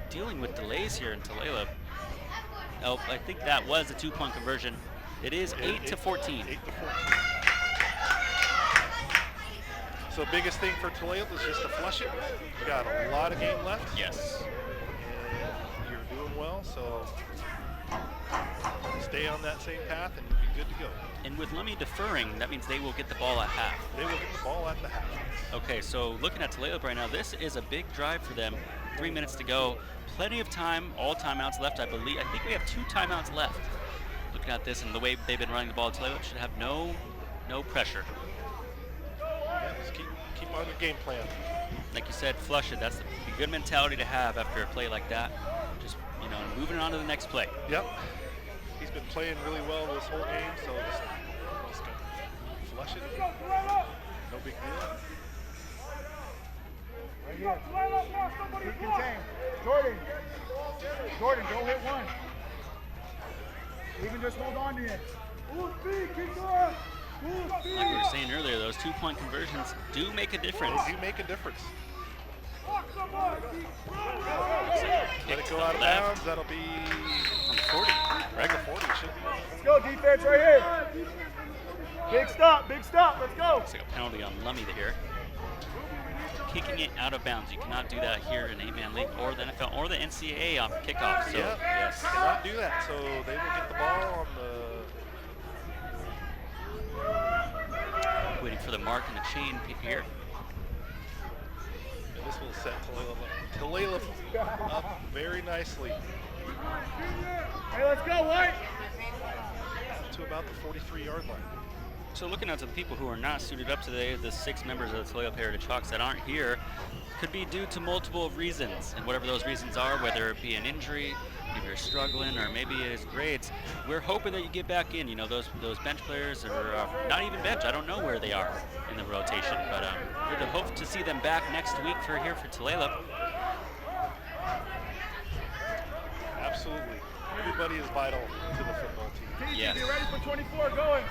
dealing with delays here in Tulalip. Oh, I think that was a 2-point conversion. It is 8 to 14. 8 to 14. So biggest thing for Tulalip is just to flush it. You got a lot of game left. Yes. And you're doing well, so stay on that same path and you'll be good to go. And with Lummi deferring, that means they will get the ball at half. They will get the ball at the half. Okay, so looking at Tulalip right now, this is a big drive for them. 3 minutes to go. Plenty of time, all timeouts left, I believe. I think we have 2 timeouts left. Looking at this and the way they've been running the ball, Tulalip should have no pressure. Yeah, just keep keep on your game plan. Like you said, flush it. That's the good mentality to have after a play like that. Just, moving on to the next play. Yep. He's been playing really well this whole game, so just flush it. No big deal. Right here. Keep contained. Jordan, go hit one. Even just hold on to it. Like we were saying earlier, those 2-point conversions do make a difference. They do make a difference. Let it go out of bounds. That'll be from 40. Right to 40 should be. Let's go, defense right here. Big stop. Let's go. Looks like a penalty on Lummi here. Kicking it out of bounds. You cannot do that here in 8-man league or the NFL or the NCAA on kickoff. So, yes. Cannot do that. So they will get the ball on the. Waiting for the mark and the chain here. And this will set Tulalip up very nicely. Hey, let's go, White. To about the 43-yard line. So looking at the people who are not suited up today, the 6 members of the Tulalip Heritage Hawks that aren't here, could be due to multiple reasons. And whatever those reasons are, whether it be an injury, maybe you're struggling, or maybe it's grades, we're hoping that you get back in. Those bench players are not even bench. I don't know where they are in the rotation, but we're hope to see them back next week for Tulalip. Absolutely. Everybody is vital to the football team. Yes. Be ready for 24 going.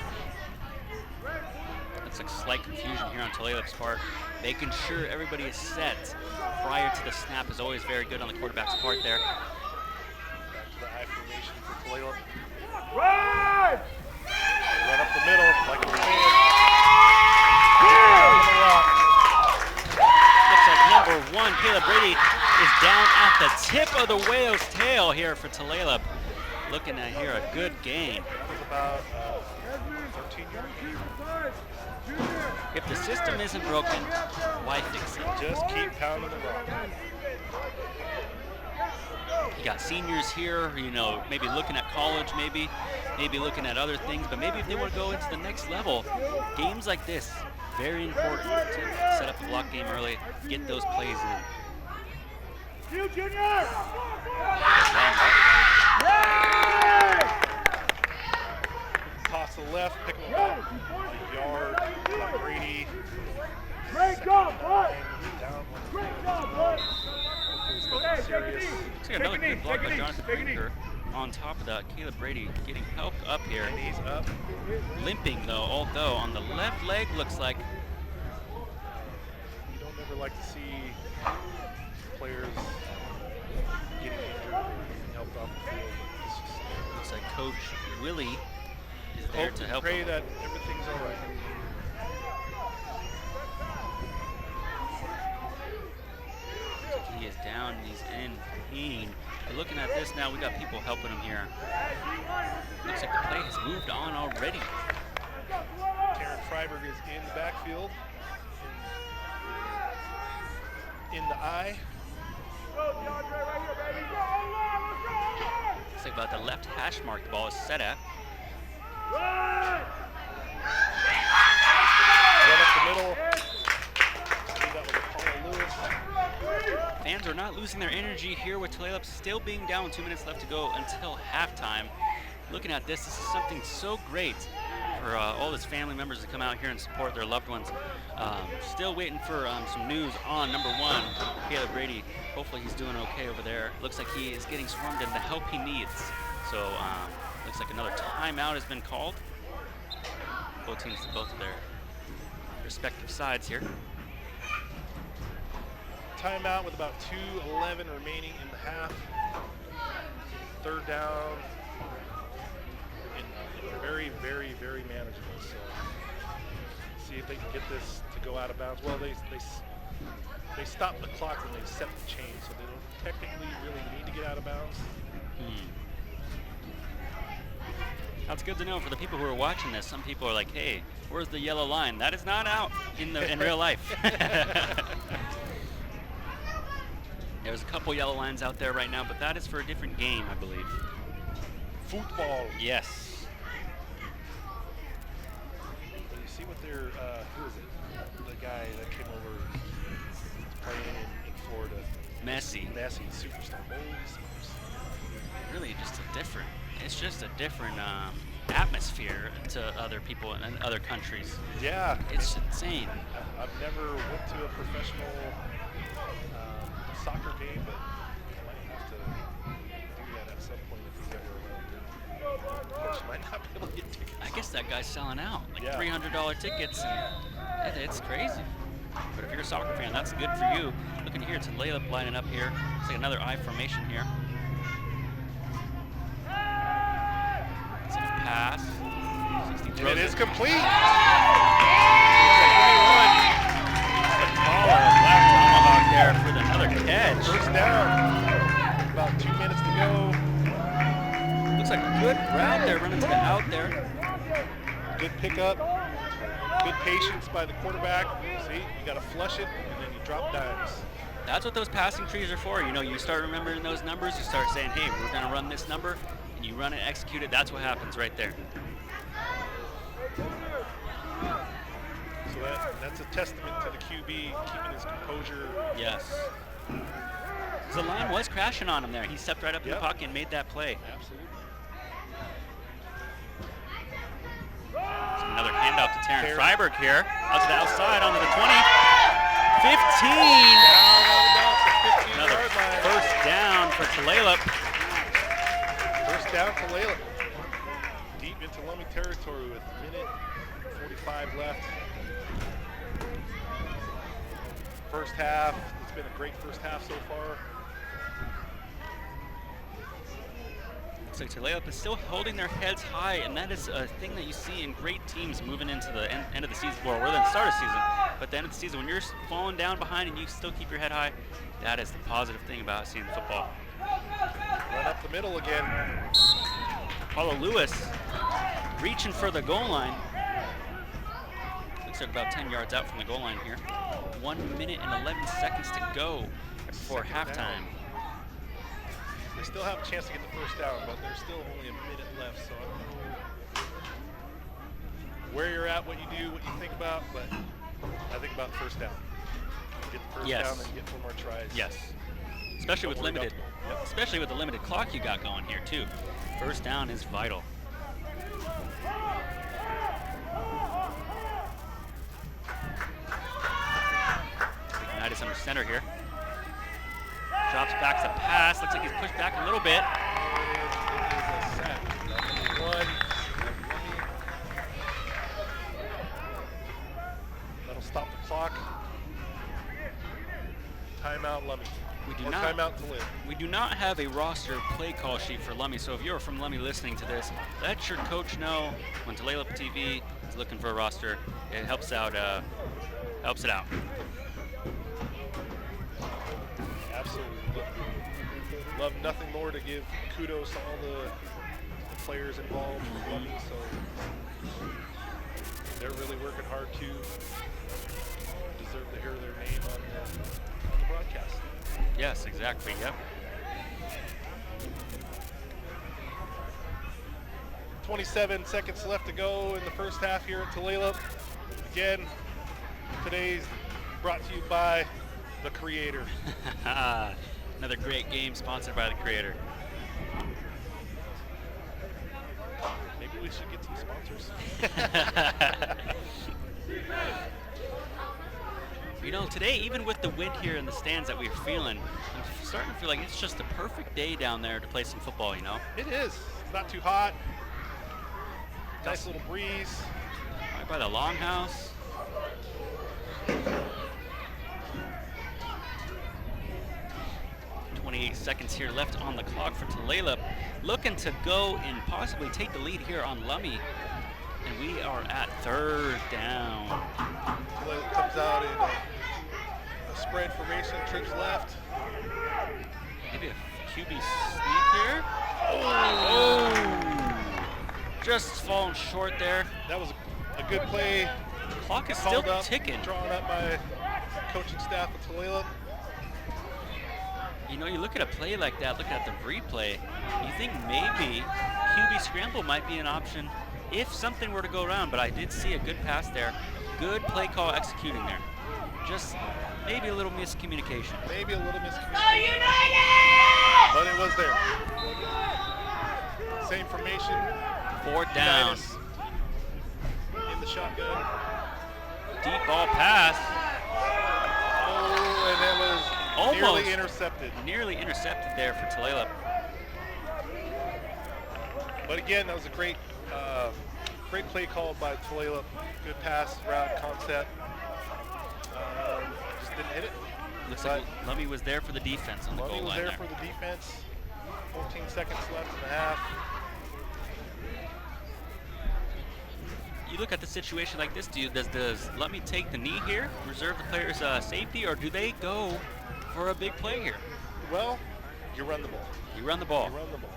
Looks like slight confusion here on Tulalip's part. Making sure everybody is set prior to the snap is always very good on the quarterback's part there. Back to the I formation for Tulalip. Run! Run up the middle like a fan. Looks like number 1, Caleb Brady, is down at the tip of the whale's tail here for Tulalip. Looking at here a good game. That was about 13 yards. If the system isn't broken, why fix it? Just keep pounding the rock. You got seniors here, maybe looking at college, maybe looking at other things, but maybe if they want to go into the next level, games like this, very important to set up a block game early, get those plays in. You, Junior! Toss to the left, pick him up a yard. Brady. Great job, bud! Down. Great job, bud! Serious. See another good block by Jonathan Brinker. On top of that, Caleb Brady getting help up here. And he's up. Limping though, although on the left leg looks like. You don't ever like to see players getting injured or getting helped off the field. It's just, Looks like Coach Willie is there hope to and help pray him. that everything's all right. He is down, he's in pain. But looking at this now, we got people helping him here. Looks like the play has moved on already. Karen Freiberg is in the backfield. In the eye. Looks like about the left hash mark the ball is set at. Run up the middle. That was Apollo Lewis. Fans are not losing their energy here with Tulalip still being down, 2 minutes left to go until halftime. Looking at this is something so great for all his family members to come out here and support their loved ones. Still waiting for some news on number 1, Caleb Brady. Hopefully he's doing okay over there. Looks like he is getting swarmed in the help he needs. So looks like another timeout has been called. Both teams to both of their respective sides here. Timeout with about 2:11 remaining in the half. 3rd down. And very, very, very manageable. So see if they can get this to go out of bounds. Well, they stop the clock when they set the chain, so they don't technically really need to get out of bounds. That's good to know for the people who are watching this. Some people are like, hey, where's the yellow line? That is not out in real life. There's a couple yellow lines out there right now, but that is for a different game, I believe. Football. Yes. You see what their, who is it? The guy that came over playing in Florida. Messi. Messi, superstar. Holy smokes. Really just a different, it's just a different atmosphere to other people in other countries. Yeah. It's insane. I've never went to a professional soccer game, but I might have to do that at some point if he's ever around here. Of course, you might not be able to get tickets. I guess that guy's selling out, like Yeah. $300 tickets. And it's crazy. But if you're a soccer fan, that's good for you. Looking here, Tulalip lining up here. It's like another I formation here. It's a pass. 60 And throws it is it. complete. Black tomahawk there for another catch. First down. About 2 minutes to go. Looks like a good route there, running to the out there. Good pickup. Good patience by the quarterback. See, you got to flush it, and then you drop dimes. That's what those passing trees are for. You know, you start remembering those numbers, you start saying, hey, we're going to run this number, and you run it, execute it. That's what happens right there. So that's a testament to the QB keeping his composure. Yes. The line was crashing on him there. He stepped right up in the Yep. pocket and made that play. Absolutely. So another handoff to Terrence Freiberg here. Out to the outside, onto the 20. 15. Another first down for Tulalip. First down to Layla. Deep into Lummi territory with a minute 45 left. First half. It's been a great first half so far. Looks like Tulalip is still holding their heads high, and that is a thing that you see in great teams moving into the end of the season, or the start of the season. But at the end of the season, when you're falling down behind and you still keep your head high, that is the positive thing about seeing football. Run up the middle again. Paulo Lewis reaching for the goal line. Looks like about 10 yards out from the goal line here. 1 minute and 11 seconds to go before halftime. They still have a chance to get the first down, but there's still only a minute left, so I don't know where you're at, what you do, what you think about, but I think about the first down. Get the first Yes. down and get 4 more tries. Yes, especially with Don't worry limited, about- Yep. especially with the limited clock you got going here too. First down is vital. Unitas under center here. Drops back to pass. Looks like he's pushed back a little bit. It is a sack. One. That'll stop the clock. Timeout, Lummi. We do Or not. timeout to live. We do not have a roster play call sheet for Lummi, so if you're from Lummi listening to this, let your coach know when Tulalip TV is looking for a roster. It helps out. Helps it out. Absolutely. Love nothing more to give kudos to all the players involved with Lummi, so they're really working hard to deserve to hear their name on the broadcast. Yes, exactly. Yep. 27 seconds left to go in the first half here at Tulalip. Again, today's brought to you by the Creator. Another great game sponsored by the Creator. Maybe we should get some sponsors. You know, today, even with the wind here in the stands that we're feeling, I'm starting to feel like it's just a perfect day down there to play some football, you know? It is. It's not too hot. Nice little breeze. Right by the longhouse. .28 seconds here left on the clock for Tulalip, looking to go and possibly take the lead here on Lummi. And we are at third down. Tulalip comes out in a spread formation, trips left. Maybe a QB sneak here. Oh! Just falling short there. That was a good play. Clock is still Called up, ticking. drawn up by coaching staff at Tulalip. You know, you look at a play like that, look at the replay, you think maybe QB scramble might be an option if something were to go around, but I did see a good pass there. Good play call executing there. Just maybe a little miscommunication. Maybe a little miscommunication. But it was there. Same formation. 4th down. Unitas in the shotgun. Deep ball pass. Oh, and that was Almost nearly intercepted. Nearly intercepted there for Tulalip. But again, that was a great play call by Tulalip. Good pass, route, concept. Just didn't hit it. Looks like Lummi was there for the defense on the goal line. Lummi was there for the defense. 14 seconds left in the half. You look at the situation like this, does Lummi take the knee here, reserve the player's safety, or do they go for a big play here? Well, you run the ball. You run the ball. You run the ball.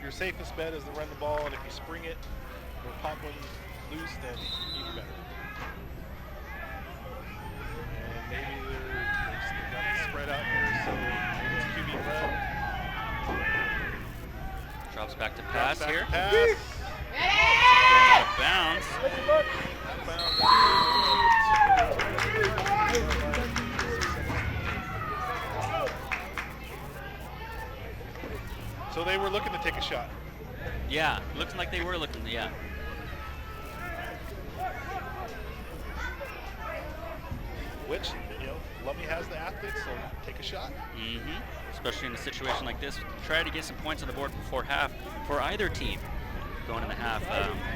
Your safest bet is to run the ball, and if you spring it or pop one loose, then even better. And maybe they've got it spread out here, so maybe it's QB run. Drops back to pass here. Pass. Going out of bounds. So they were looking to take a shot. Yeah, looks like they were looking, yeah. Which, Lummi has the athletes, so take a shot. Mm-hmm. Especially in a situation like this, try to get some points on the board before half for either team going in the half.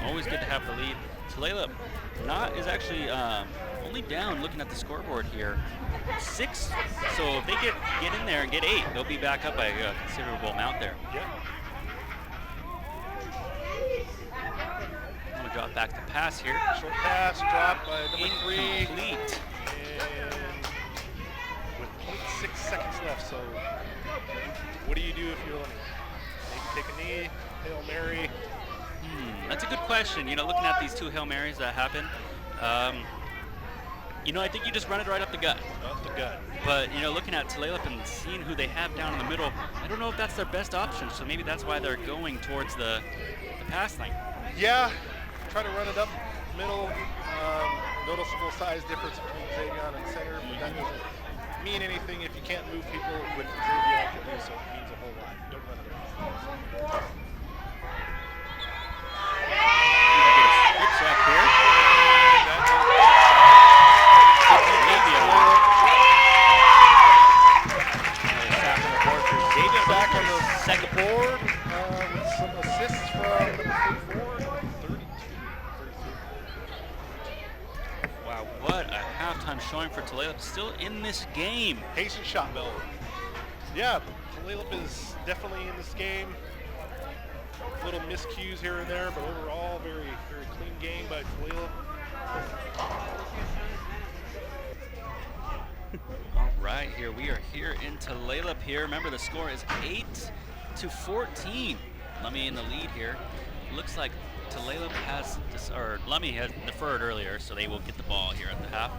Always good to have the lead. Tulalip is actually only down, looking at the scoreboard here, 6. So if they get in there and get 8, they'll be back up by a considerable amount there. Yeah. I'm gonna drop back to pass here. Short pass, drop by number 3. Incomplete. And with 0.6 seconds left, so what do you do if you're Lummi? Maybe take a knee, Hail Mary. That's a good question. Looking at these 2 Hail Marys that happen, I think you just run it right up the gut. Up the gut. But, looking at Tulalip and seeing who they have down in the middle, I don't know if that's their best option, so maybe that's why they're going towards the pass line. Yeah, try to run it up middle. Noticeable size difference between Xavier and center, but that doesn't mean anything if you can't move people with Xavier can do, so it means a whole lot. Don't run it up. Good check here. Back on the second board with some assists from number 32. Wow, what a halftime showing for Tulalip. Still in this game. Patient shot bell. Yeah, Tulalip is definitely in this game. Little miscues here and there, but overall very, very clean game by Tulalip. All right, we are here in Tulalip here. Remember, the score is 8-14. Lummi in the lead here. Looks like Lummi has deferred earlier, so they will get the ball here at the half.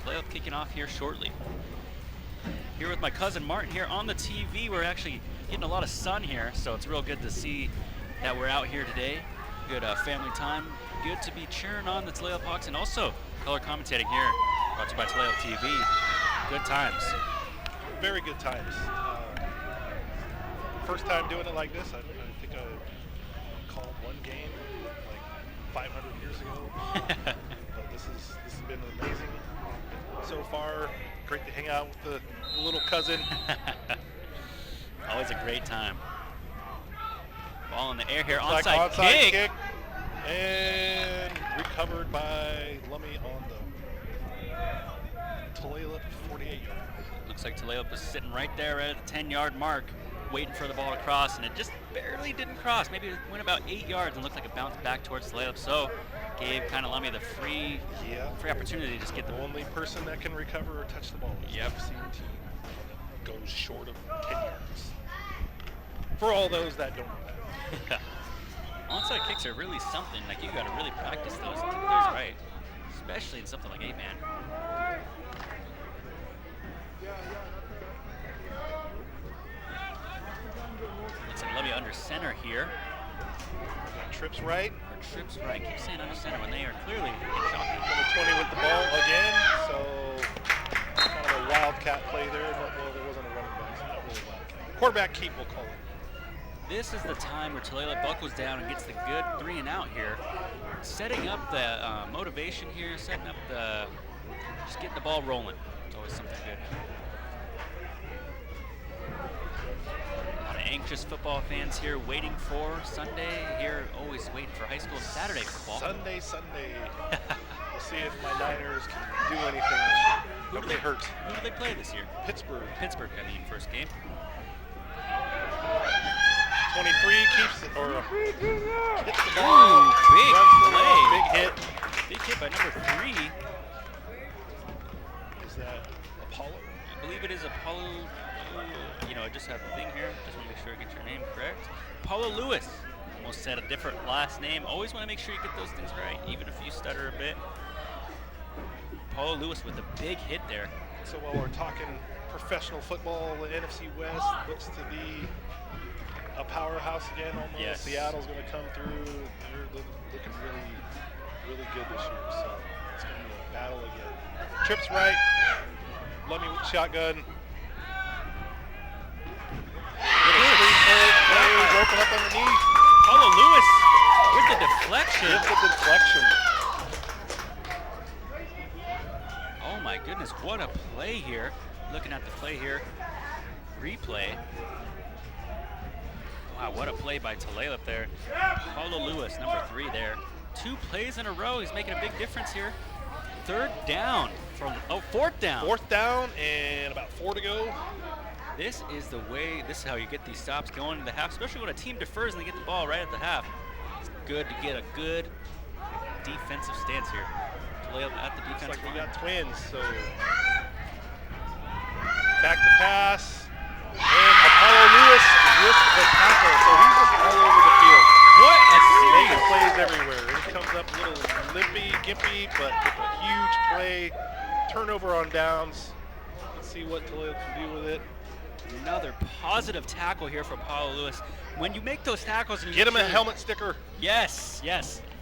Tulalip kicking off here shortly. Here with my cousin Martin here on the TV. We're actually getting a lot of sun here, so it's real good to see that we're out here today. Good family time. Good to be cheering on the Tulalip Hawks, and also color commentating here, brought to you by Tulalip TV. Good times. Very good times. First time doing it like this. I think I called one game like 500 years ago. But this has been amazing so far. Great to hang out with the little cousin. Always a great time. Ball in the air here, Like onside kick. And recovered by Lummi on the Tulalip 48-yard. Looks like Tulalip was sitting right there at the 10-yard mark, waiting for the ball to cross, and it just barely didn't cross. Maybe it went about 8 yards and looked like it bounced back towards Tulalip. So gave kind of Lummi the free opportunity to just get the only person that can recover or touch the ball. Yep. The team goes short of 10 yards. For all those that don't know that. Onside kicks are really something. Like, you got to really practice those and keep those right, especially in something like 8-man. Looks like Lummi under center here. Trips right. Or trips right. Keep saying under center when they are clearly in shocking. Number 20 with the ball again. So kind of a wildcat play there. Well, there wasn't a running back, so not really wildcat. Quarterback keep, we'll call it. This is the time where Tulalip buckles down and gets the good 3 and out here. Setting up the motivation here, setting up the, just getting the ball rolling. It's always something good. A lot of anxious football fans here waiting for Sunday. Here, always waiting for high school Saturday football. Sunday. We'll see if my Niners can do anything this year. Hope they hurt. Who do they play this year? Pittsburgh. Pittsburgh, I mean, first game. 23 keeps it, or hits the Ooh, ball. big play. Big hit. Big hit by number 3. Is that Apollo? I believe it is Apollo. You know, I just have the thing here. Just want to make sure I get your name correct. Apollo Lewis. Almost said a different last name. Always want to make sure you get those things right, even if you stutter a bit. Apollo Lewis with a big hit there. So while we're talking professional football, the NFC West looks to be a powerhouse again almost. Yes. Seattle's going to come through. They're looking really, really good this year. So it's going to be a battle again. Trips right. Lummi with shotgun. Open up underneath. Apollo Lewis with the deflection. Oh my goodness, what a play here. Looking at the play here. Replay. Wow, what a play by Tulalip there. Apollo Lewis, number 3 there. 2 plays in a row. He's making a big difference here. 3rd down. Fourth down. 4th down and about 4 to go. This is the way, this is how you get these stops going to the half, especially when a team defers and they get the ball right at the half. It's good to get a good defensive stance here. Tulalip at the defensive Looks like we line. got twins, so back to pass. And Apollo Lewis with the tackle, so he's just all over the field. What a Making series. plays everywhere. He comes up a little limpy, gimpy, but with a huge play. Turnover on downs. Let's see what Tulalip can do with it. Another positive tackle here for Apollo Lewis. When you make those tackles, and you Get him a make sure- helmet sticker Yes.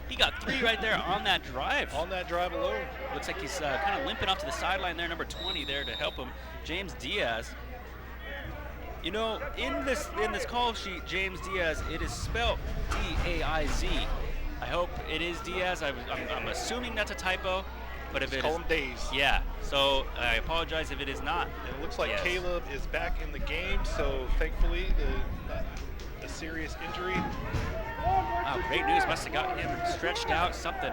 He got 3 right there on that drive. on that drive alone. Looks like he's kind of limping off to the sideline there, number 20 there to help him, James Diaz. You know, in this call sheet, James Diaz, it is spelled D-A-I-Z. I hope it is Diaz. I'm assuming that's a typo, but if Just it call is, him Days. yeah. So I apologize if it is not. And it looks like Yes. Caleb is back in the game, so thankfully the serious injury. Wow, great news. Must have gotten him stretched out, something.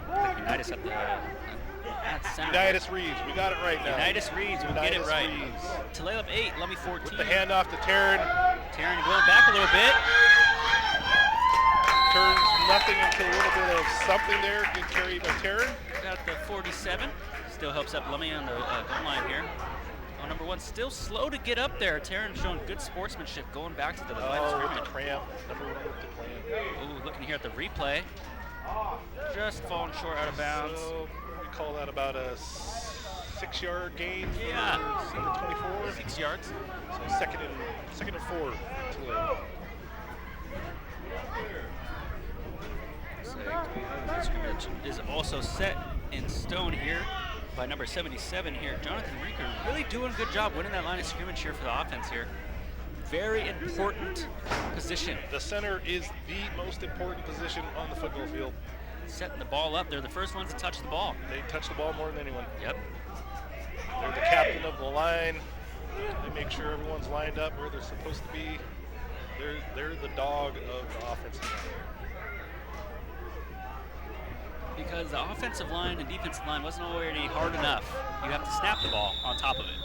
Like Unitas at the at center. Unitas Reeves, we got it right now. Unitas Reeves, we'll get it Unitas right. Reeves. Tulalip 8, Lummi 14. With the handoff to Taryn. Taryn going back a little bit. Turns nothing into a little bit of something there. Good carry by Taryn. Got the 47. Still helps up Lummi on the goal line here. Oh, number 1 still slow to get up there. Taryn showing good sportsmanship going back to the line of With the scrimmage. cramp. Number 1 with the cramp. Ooh, looking here at the replay. Just falling short out of bounds. So we call that about a 6-yard gain for Yeah. number 24. 6 yards. So second and 4. Tulalip. So the scrimmage is also set in stone here by number 77 here. Jonathan Reeker really doing a good job winning that line of scrimmage here for the offense here. Very important position. The center is the most important position on the football field. Setting the ball up. They're the first ones to touch the ball. They touch the ball more than anyone. Yep. They're the captain of the line. They make sure everyone's lined up where they're supposed to be. They're the dog of the offensive line. Because the offensive line and defensive line wasn't already hard enough. You have to snap the ball on top of it.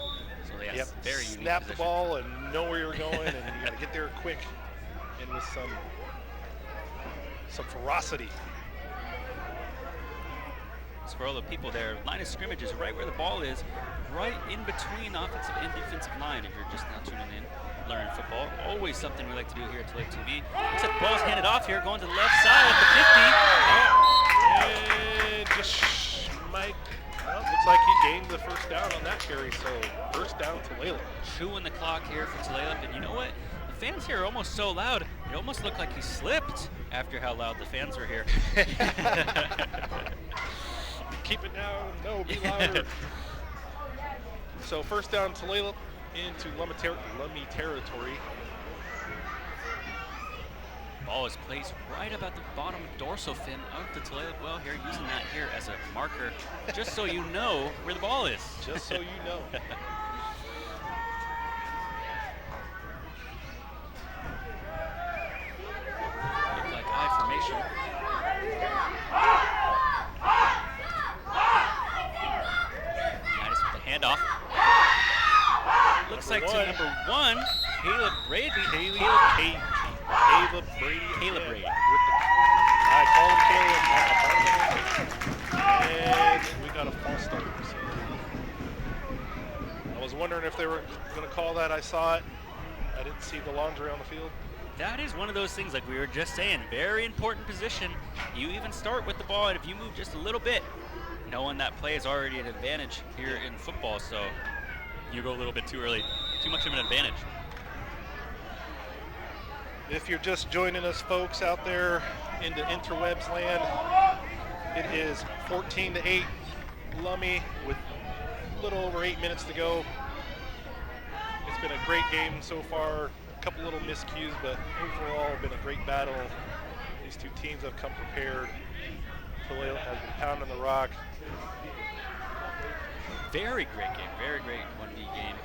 So yes, Yep. very unique Snap the position. ball and know where you're going, and you got to get there quick and with some ferocity. So for all the people there, line of scrimmage is right where the ball is, right in between offensive and defensive line. If you're just now tuning in, learning football, always something we like to do here at Tulalip TV. Looks like the ball's handed off here, going to the left side at the 50. And just might. Well, looks like he gained the first down on that carry, so first down Tulalip. Chewing the clock here for Tulalip, and you know what? The fans here are almost so loud, it almost looked like he slipped after how loud the fans were here. Keep it down. No, be louder. So first down, Tulalip into Lummi territory. Ball is placed right about the bottom dorsal fin of the Tulalip well here, using that here as a marker, just so you know where the ball is. Just so you know. Look like I formation. Nice with the handoff. Looks like to number 1, Caleb Brady. Caleb Brady. Caleb Brady. I call him Caleb. And we got a false start. So I was wondering if they were going to call that. I saw it. I didn't see the laundry on the field. That is one of those things, like we were just saying, very important position. You even start with the ball, and if you move just a little bit, knowing that play is already an advantage here in football, so you go a little bit too early, too much of an advantage. If you're just joining us, folks, out there in the interwebs land, it is 14-8 Lummi with a little over 8 minutes to go. It's been a great game so far. A couple little miscues, but overall been a great battle. These two teams have come prepared. Tulalip has been pounding the rock. Very great game, very great 1B game.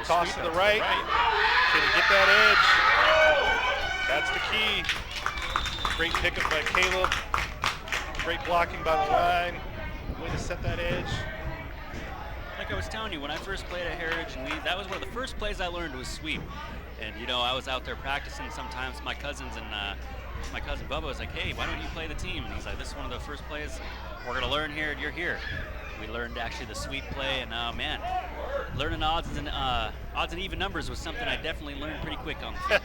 Toss to the right. Can he get that edge? That's the key. Great pickup by Caleb. Great blocking by the line. Way to set that edge. Like I was telling you, when I first played at Heritage, and that was one of the first plays I learned was sweep. And you know, I was out there practicing sometimes with my cousins, and my cousin Bubba was like, "Hey, why don't you play the team?" And he's like, "This is one of the first plays we're gonna learn here, and you're here." We learned actually the sweep play, and man, learning odds and even numbers was something I definitely learned pretty quick on the field.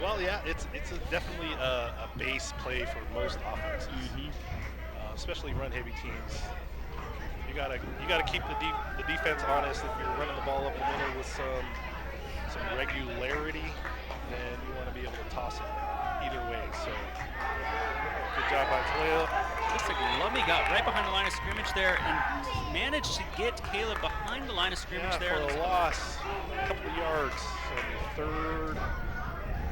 Well, yeah, it's definitely a base play for most offenses, especially run-heavy teams. You gotta keep the defense honest. If you're running the ball up the middle with some regularity, then you want to be able to toss it either way. So good job by Tulalip. Looks like Lummi got right behind the line of scrimmage there and managed to get Caleb behind the line of scrimmage there. For a loss, a couple of yards. So third,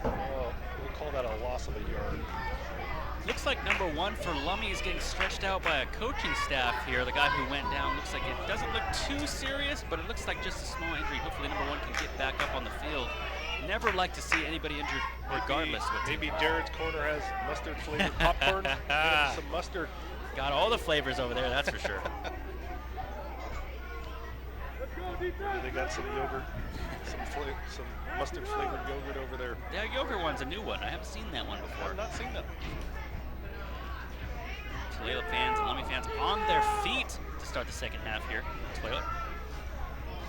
we'll call that a loss of a yard. Looks like number 1 for Lummi is getting stretched out by a coaching staff here. The guy who went down looks like it doesn't look too serious, but it looks like just a small injury. Hopefully number 1 can get back up on the field. Never like to see anybody injured regardless. Maybe Jared's corner has mustard flavored popcorn. Some mustard. Got all the flavors over there, that's for sure. They got some yogurt, some mustard flavored yogurt over there. That yogurt one's a new one. I haven't seen that one before. I've not seen that. Tulalip fans and Lummi fans on their feet to start the second half here. Tulalip.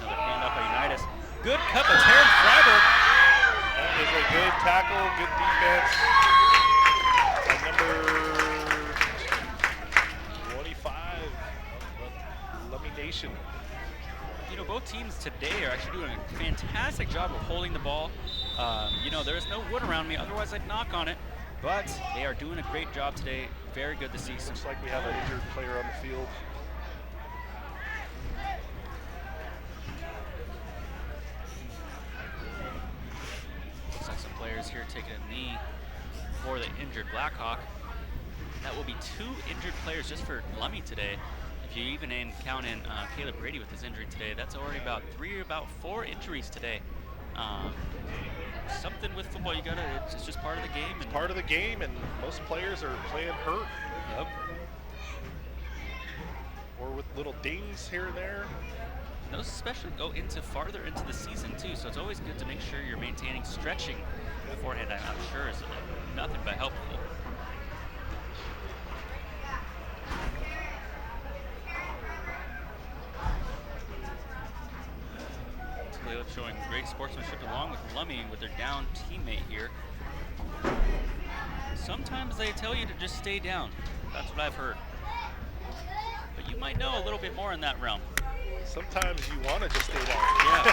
Another handoff by Unitas. Good cut by Terrence Freiberg. That is a good tackle, good defense. By number 25 of Lummi Nation. You know, both teams today are actually doing a fantastic job of holding the ball. You know, there's no wood around me, otherwise I'd knock on it. But they are doing a great job today. Very good to see. Looks like we have an injured player on the field. Looks like some players here taking a knee for the injured Blackhawk. That will be 2 injured players just for Lummi today. If you even count in Caleb Brady with his injury today, that's already about 4 injuries today. Something with football, it's just part of the game. It's part of the game, and most players are playing hurt. Yep. Or with little dings here and there. And those especially go farther into the season too, so it's always good to make sure you're maintaining stretching beforehand. I'm sure is nothing but helpful. Tulalip showing great sportsmanship along with Lummi with their down teammate here. Sometimes they tell you to just stay down. That's what I've heard. But you might know a little bit more in that realm. Sometimes you want to just stay down. Yeah.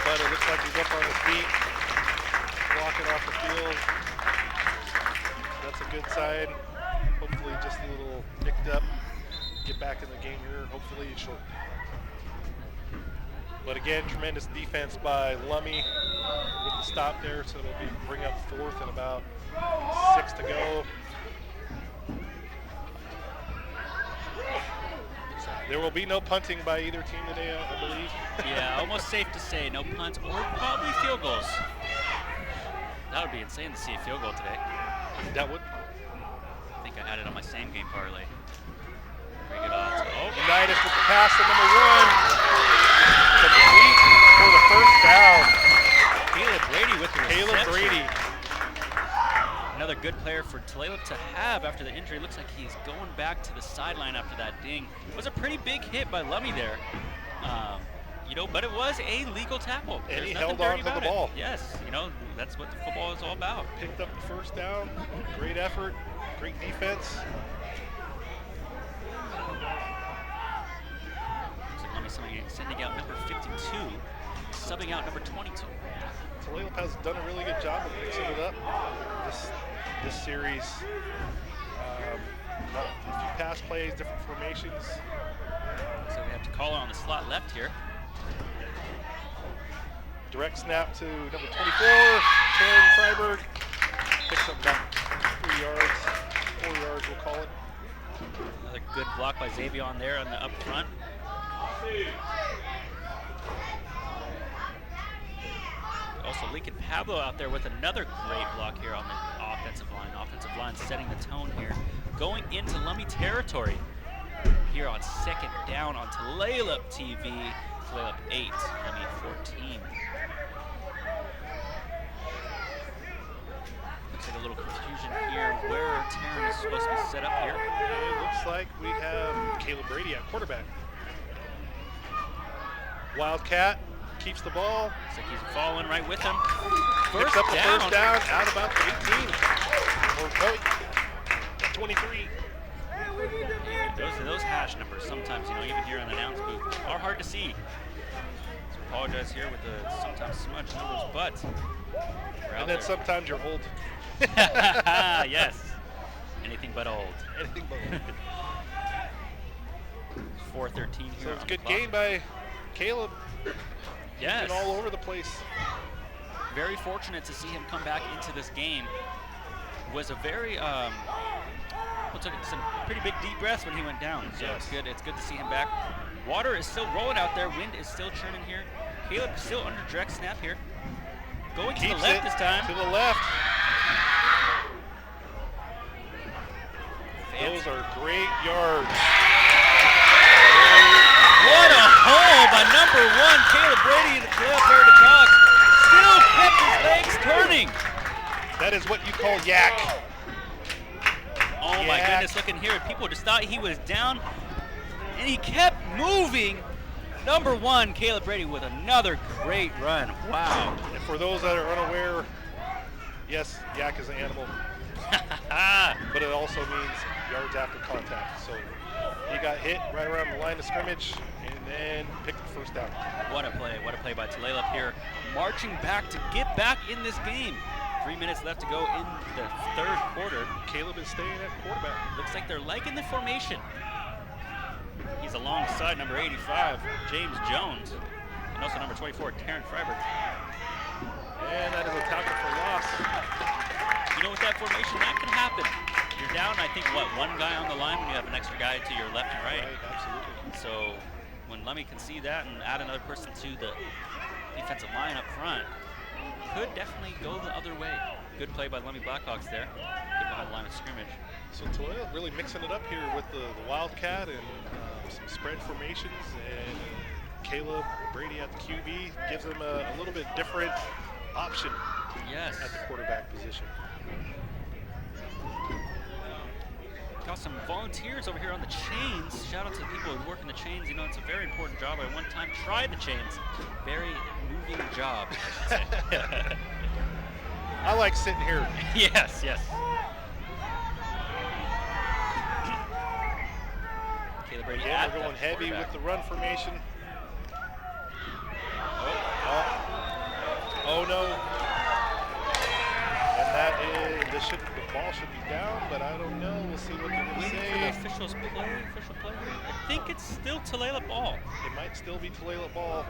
But it looks like he's up on his feet, walking off the field. That's a good sign. Hopefully just a little nicked up. Get back in the game here, hopefully short. But again, tremendous defense by Lummi with the stop there, so it'll bring up 4th and about 6 to go. There will be no punting by either team today, I believe. Yeah, almost safe to say no punts or probably field goals. That would be insane to see a field goal today. That would. I think I had it on my same game parlay. Pretty good odds. Oh, Unitas with the pass to number 1. Complete for the first down. Caleb Brady with the reception. Caleb Brady. Another good player for Tulalip to have after the injury. Looks like he's going back to the sideline after that ding. It was a pretty big hit by Lummi there. You know, but it was a legal tackle. And There's he nothing held on dirty to the about it. ball. Yes, you know, that's what the football is all about. Picked up the first down. Great effort. Great defense. Looks like Lummi sending out number 52, subbing out number 22. Tulalip has done a really good job of mixing it up this series. A few pass plays, different formations. So we have to call it on the slot left here. Direct snap to number 24, Taryn Freiberg. Picks up about 3 yards, 4 yards we'll call it. Another good block by Xavier on there on the up front. Also Lincoln Pablo out there with another great block here on the offensive line. Offensive line setting the tone here. Going into Lummi territory here on 2nd down on Tulalip TV. Tulalip 8, Lummi 14. Looks like a little confusion here where Taryn is supposed to be set up here. It looks like we have Caleb Brady at quarterback. Wildcat keeps the ball. Looks like he's following right with him. Picks up the first down out about the 18. Or 23. Those hash numbers sometimes, you know, even here on the announce booth, are hard to see. So apologize here with the sometimes smudged numbers, but we're out And then there. sometimes you're old. Yes. Anything but old. Anything but old. 4:13 here. So it's on a good the clock. game by Caleb. Yes. Been all over the place. Very fortunate to see him come back into this game. Was a very took some pretty big deep breaths when he went down. So Yes. it's good. It's good to see him back. Water is still rolling out there. Wind is still churning here. Caleb still under direct snap here. Going to the Keeps left it this time. to the left. Fancy. Those are great yards. What a hole by number 1, Caleb Brady, in the Tulalip Heritage Hawks. Still kept his legs turning. That is what you call yak. Oh my Yak. goodness, look in here. People just thought he was down, and he kept moving. Number 1, Caleb Brady with another great run. Wow. And for those that are unaware, yes, yak is an animal, but it also means yards after contact. So he got hit right around the line of scrimmage and then picked the first down. What a play by Tulalip here. Marching back to get back in this game. 3 minutes left to go in the 3rd quarter. Caleb is staying at quarterback. Looks like they're liking the formation. He's alongside number 85, James Jones, and also number 24, Taryn Freiberg. And that is a tackle for loss. You know, with that formation, that can happen. You're down, I think, what, 1 guy on the line when you have an extra guy to your left and right. Right, absolutely. So when Lummi can see that and add another person to the defensive line up front, could definitely go the other way. Good play by Lummi Blackhawks there. Get behind the line of scrimmage. So Tulalip really mixing it up here with the Wildcat and some spread formations, and Caleb Brady at the QB gives them a little bit different option Yes. at the quarterback position. Got some volunteers over here on the chains. Shout out to the people who work in the chains. You know, it's a very important job. I one time tried the chains. Very moving job, I should say. I like sitting here. Yes, yes. Caleb Brady Again, at we're going that heavy with quarterback. the run formation. Oh no. And that is, the ball should be down, but I don't know. We'll see what they're going to Waiting for say. the official play. I think it's still Tulalip ball. It might still be Tulalip ball.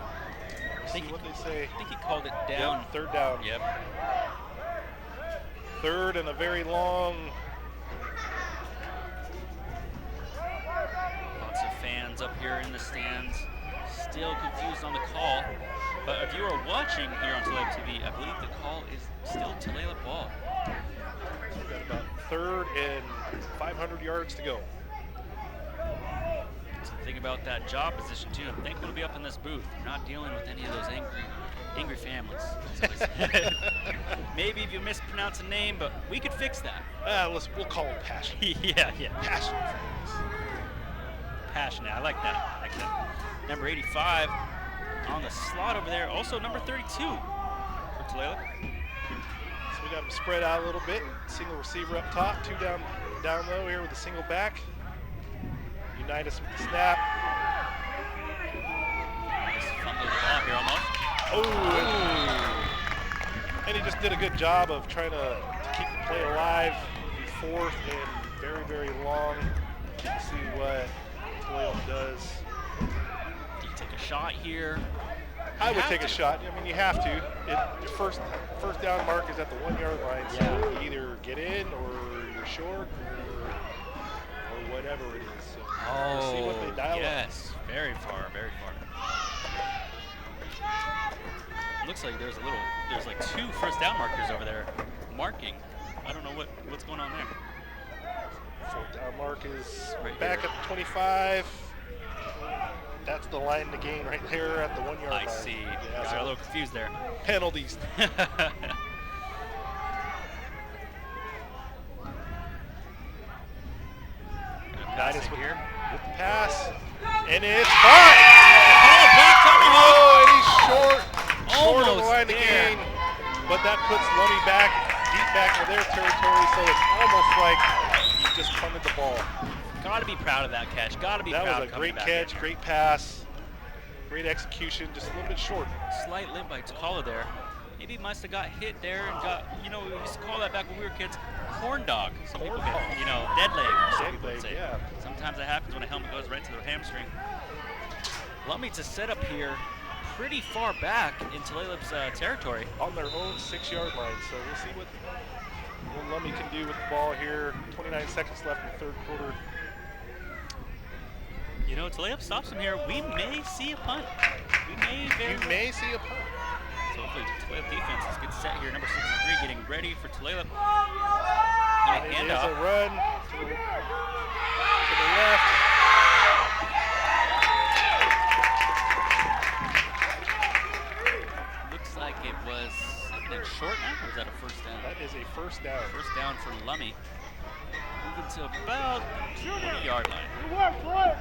I think See what they say. I think he called it down. Yep, third down. Yep. Third and a very long. Lots of fans up here in the stands, still confused on the call. But if you are watching here on Tulalip TV, I believe the call is still Tulalip ball. We've got about third and 500 yards to go. So think about that job position too. I'm thankful to be up in this booth. We're not dealing with any of those angry families. Maybe if you mispronounce a name, but we could fix that. We'll call them passionate. yeah. Passionate fans. Passionate. I like that. Number 85 on the slot over there. Also number 32 for Tulalip. So we got them spread out a little bit. Single receiver up top, two down low here with a single back. Unitas with the snap. Just fumbling the ball here almost. Oh, and he just did a good job of trying to keep the play alive. Fourth and very, very long. Let's see what Tulalip does. Do you take a shot here? I would take a shot. I mean, you have to. Your first down mark is at the 1 yard line, so you either get in or you're short or whatever it is. So we'll see what they dial up. Yes, very far. Looks like there's like 2 first down markers over there marking. I don't know what's going on there. Fourth down mark is Right back here. at the 25. That's the line to gain right there at the 1 yard line. I see. Yeah, Got a little confused there. penalties. Unitas with here. the pass, and it's caught. Oh, back tomahawk. Oh, and he's short of the Almost line to there. gain, but that puts Lummi deep back into their territory, so it's almost like he just punted the ball. Gotta be proud of that catch. Gotta be That proud was of a great coming back catch, in here. great pass, great execution, just a little bit short. Slight limp by Takala there. Maybe he must have got hit there and got, we used to call that back when we were kids, corn dog. Some people Corn get, dog. dead leg. Some Dead people would leg, say. yeah. Sometimes that happens when a helmet goes right to their hamstring. Lummi to set up here pretty far back in Tulalip's territory. On their own 6 yard line, so we'll see what Lummi can do with the ball here. 29 seconds left in the third quarter. Tulalip stops him here. We may see a punt. We may very You well. may see a punt. So hopefully the Tulalip defense is good set here. Number 63 getting ready for Tulalip. And it is Handoff. a run to the left. Looks like it was second and short now, or is that a first down? That is a first down. First down for Lummi. Moving to about 20 yard line, Good work, boy.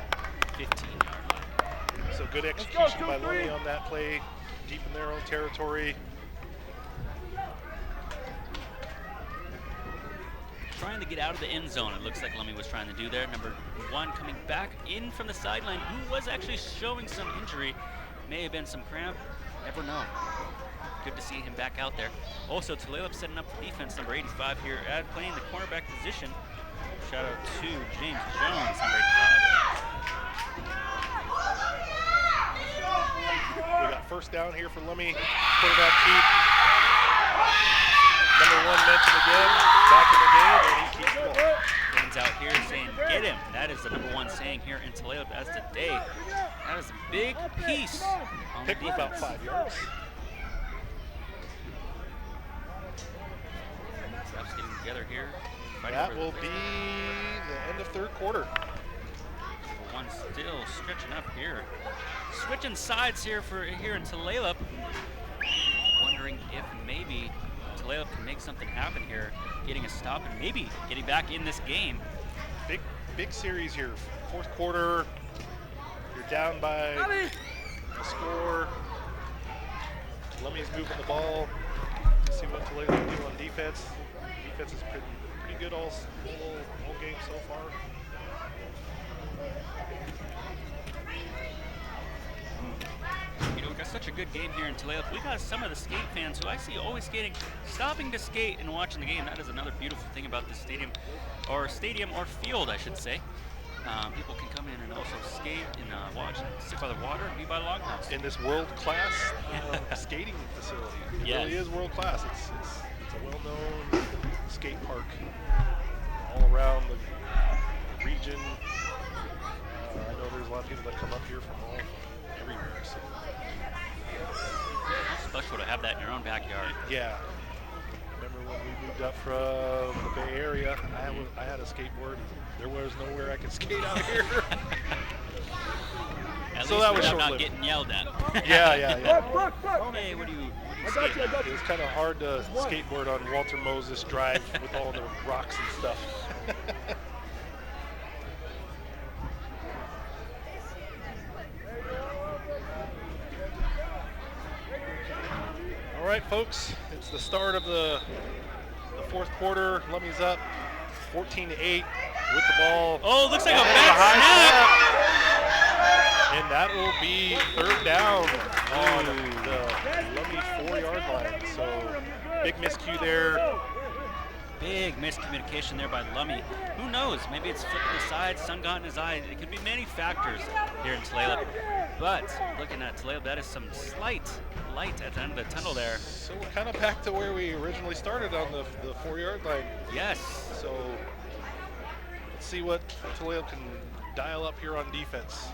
15 yard line. So good execution by 2-3. Lummi on that play, deep in their own territory. Trying to get out of the end zone, it looks like Lummi was trying to do there. Number 1 coming back in from the sideline, who was actually showing some injury. May have been some cramp, never know. Good to see him back out there. Also, Tulalip setting up the defense, number 85 here, playing the cornerback position. Shout out to James Jones, number 85. We got first down here for Lummi. Quarterback keep. Number 1 mentioned again, back in the game, and he keeps the ball. Fans out here saying, get him. That is the number 1 saying here in Tulalip as today. That is a big piece on the Picked him about defense. 5 yards. Refs getting together here. fighting That for the will place. be the end of third quarter. Number 1 still stretching up here. Switching sides here here in Tulalip. Wondering if maybe Tulalip can make something happen here, getting a stop and maybe getting back in this game. Big series here. Fourth quarter, you're down by a score. Lummi's moving the ball. See what Tulalip can do on defense. Defense is pretty good all game so far. You know, we got such a good game here in Tulalip. We got some of the skate fans who I see always skating, stopping to skate and watching the game. That is another beautiful thing about this stadium or field, I should say. People can come in and also skate and watch and sit by the water and be by lockdowns. In this world-class skating facility. It Yes. really is world-class. It's a well-known skate park all around the region. I know there's a lot of people that come up here from everywhere. So. It's special to have that in your own backyard. Yeah. Remember when we moved up from the Bay Area, I had a skateboard. There was nowhere I could skate out here. At So least that was without not short-lived. getting yelled at. Yeah. Hey, what do you I got skate on? It was kind of hard to skateboard on Walter Moses Drive with all the rocks and stuff. All right, folks, it's the start of the fourth quarter. Lummi's up 14-8 with the ball. Oh, looks like a And bad high snap. And that will be third down on the Lummi 4-yard line. So big miscue there. Big miscommunication there by Lummi. Who knows? Maybe it's flipping the side, sun got in his eye. It could be many factors here in Tulalip. But looking at Tulalip, that is some slight light at the end of the tunnel there. So we're kind of back to where we originally started on the 4-yard line. Yes. So let's see what Tulalip can dial up here on defense.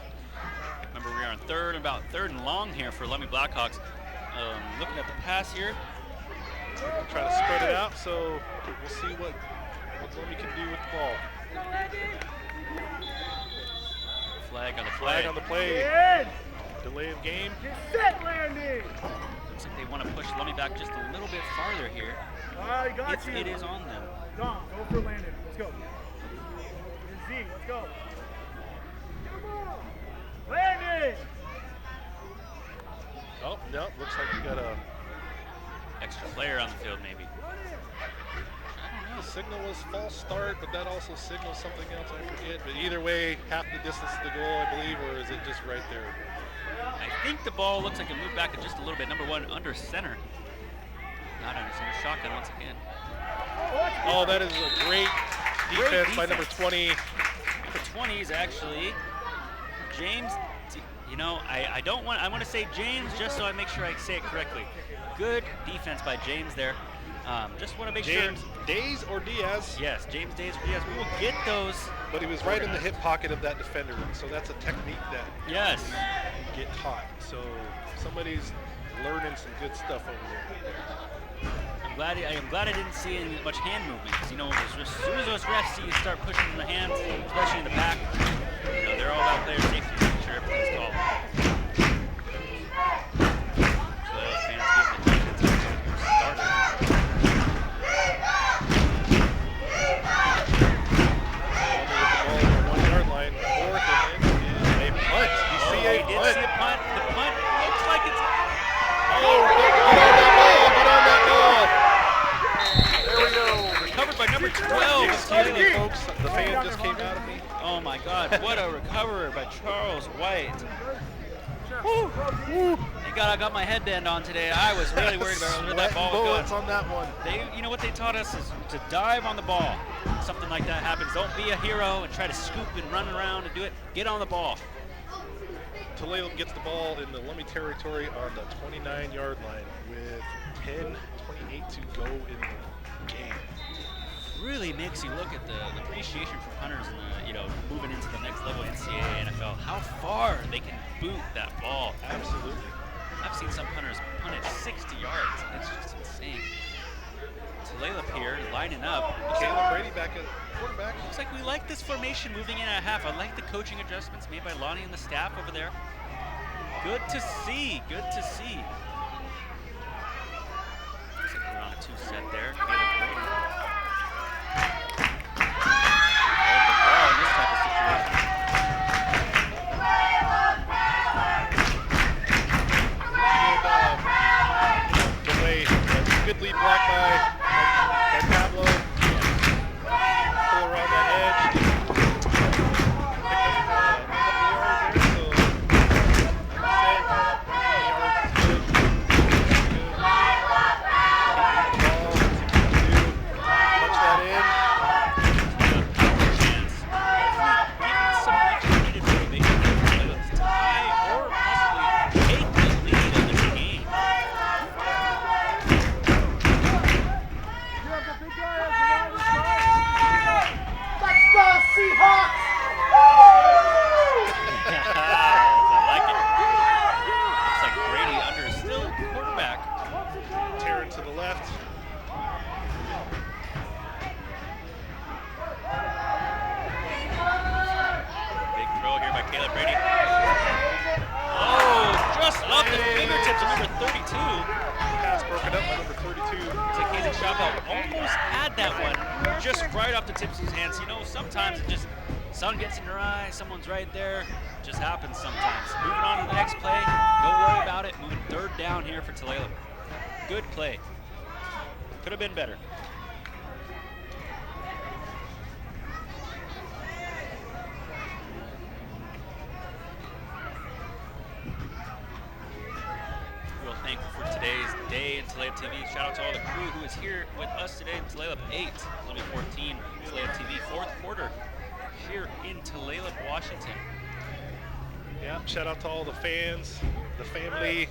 Remember, we are on about third and long here for Lummi Blackhawks. Looking at the pass here. Try to spread it out, so we'll see what Lummi can do with the ball. Flag on the play. Flag on the play. Delay of game. Set landing. Looks like they want to push Lummi back just a little bit farther here. I got If you. it is on them. Dom, go for landing. Let's go. Z, let's go. Landing. Oh, no, looks like we got a Extra player on the field, maybe. the signal was false start, but that also signals something else, I forget. But either way, half the distance to the goal, I believe, or is it just right there? I think the ball looks like it moved back just a little bit. Number 1 under center. Not under center. Shotgun once again. Oh, that is a great defense by number 20. The 20 is actually James. You know, I want to say James just so I make sure I say it correctly. Good defense by James there. Just want to make James sure. Days or Diaz? Yes, James Days or Diaz. We will get those. But he was right in the hip pocket of that defender, so that's a technique that Yes. get taught. So somebody's learning some good stuff over there. I'm glad I didn't see any much hand movement, because you know, as soon as those refs see you start pushing the hands, especially in the back, you know, they're all about player safety, making sure everything's called. So fans getting the defense started. With the ball on the 1-yard line, fourth and then a punt. You see We a did punt. see a punt. The punt looks like it's. Get on that ball. There we go. Recovered by number 12. Excuse me, folks. The fan just came out of me. Oh my God! What a recovery by Charles White. Woo. Thank God I got my headband on today. I was really worried about where that ball was bullets going. on that one. You know what they taught us is to dive on the ball. Something like that happens. Don't be a hero and try to scoop and run around and do it. Get on the ball. Tulalip gets the ball in the Lummi territory on the 29-yard line with 10:28 to go in the game. Really makes you look at the appreciation for punters and moving into the next level NCAA NFL. How far they can boot that ball. Absolutely. I've seen some punters punt it 60 yards. It's just insane. Tulalip here lining up. Caleb Brady back at quarterback. Looks like we like this formation moving in at half. I like the coaching adjustments made by Lonnie and the staff over there. Good to see. Good to see. Looks like we're on a 2 set there. Caleb Brady. Hold the ball in this type of situation. Good lead block by Pablo. Pull around that edge. Pass broken up by number 32. It's like Casey Chabot almost had that one just right off the tips of his hands. You know, sometimes it just, sun gets in your eye, someone's right there. It just happens sometimes. Moving on to the next play. Don't worry about it. Moving third down here for Tulalip. Good play. Could have been better. Real thankful for today's day in Tulalip TV. Shout out to all the crew who is here with us today in Tulalip 8, Lummi 14, Tulalip TV, fourth quarter here in Tulalip, Washington. Yeah, shout out to all the fans, the family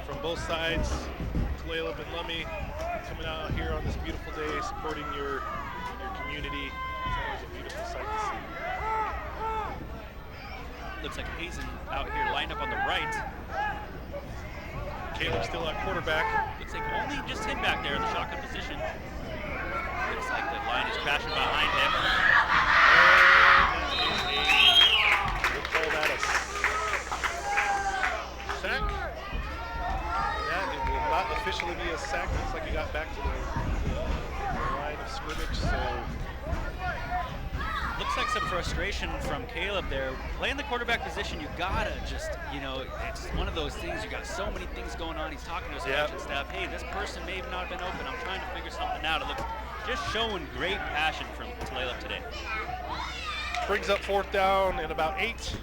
from both sides, Tulalip and Lummi, coming out here on this beautiful day, supporting your community. It's always a beautiful sight to see. Looks like Hazen out here lined up on the right. Caleb still at quarterback. Looks like only just him back there in the shotgun position. Looks like the line is crashing behind him. We'll call that a sack. That it will not officially be a sack. Looks like he got back to the line of scrimmage. So looks like some frustration from Caleb there. Playing the quarterback position, you gotta just, you know, it's one of those things, you got so many things going on. He's talking to his coaching staff, hey, this person may have not been open. I'm trying to figure something out. It looks just showing great passion from Tulalip today. brings up fourth down and about 8.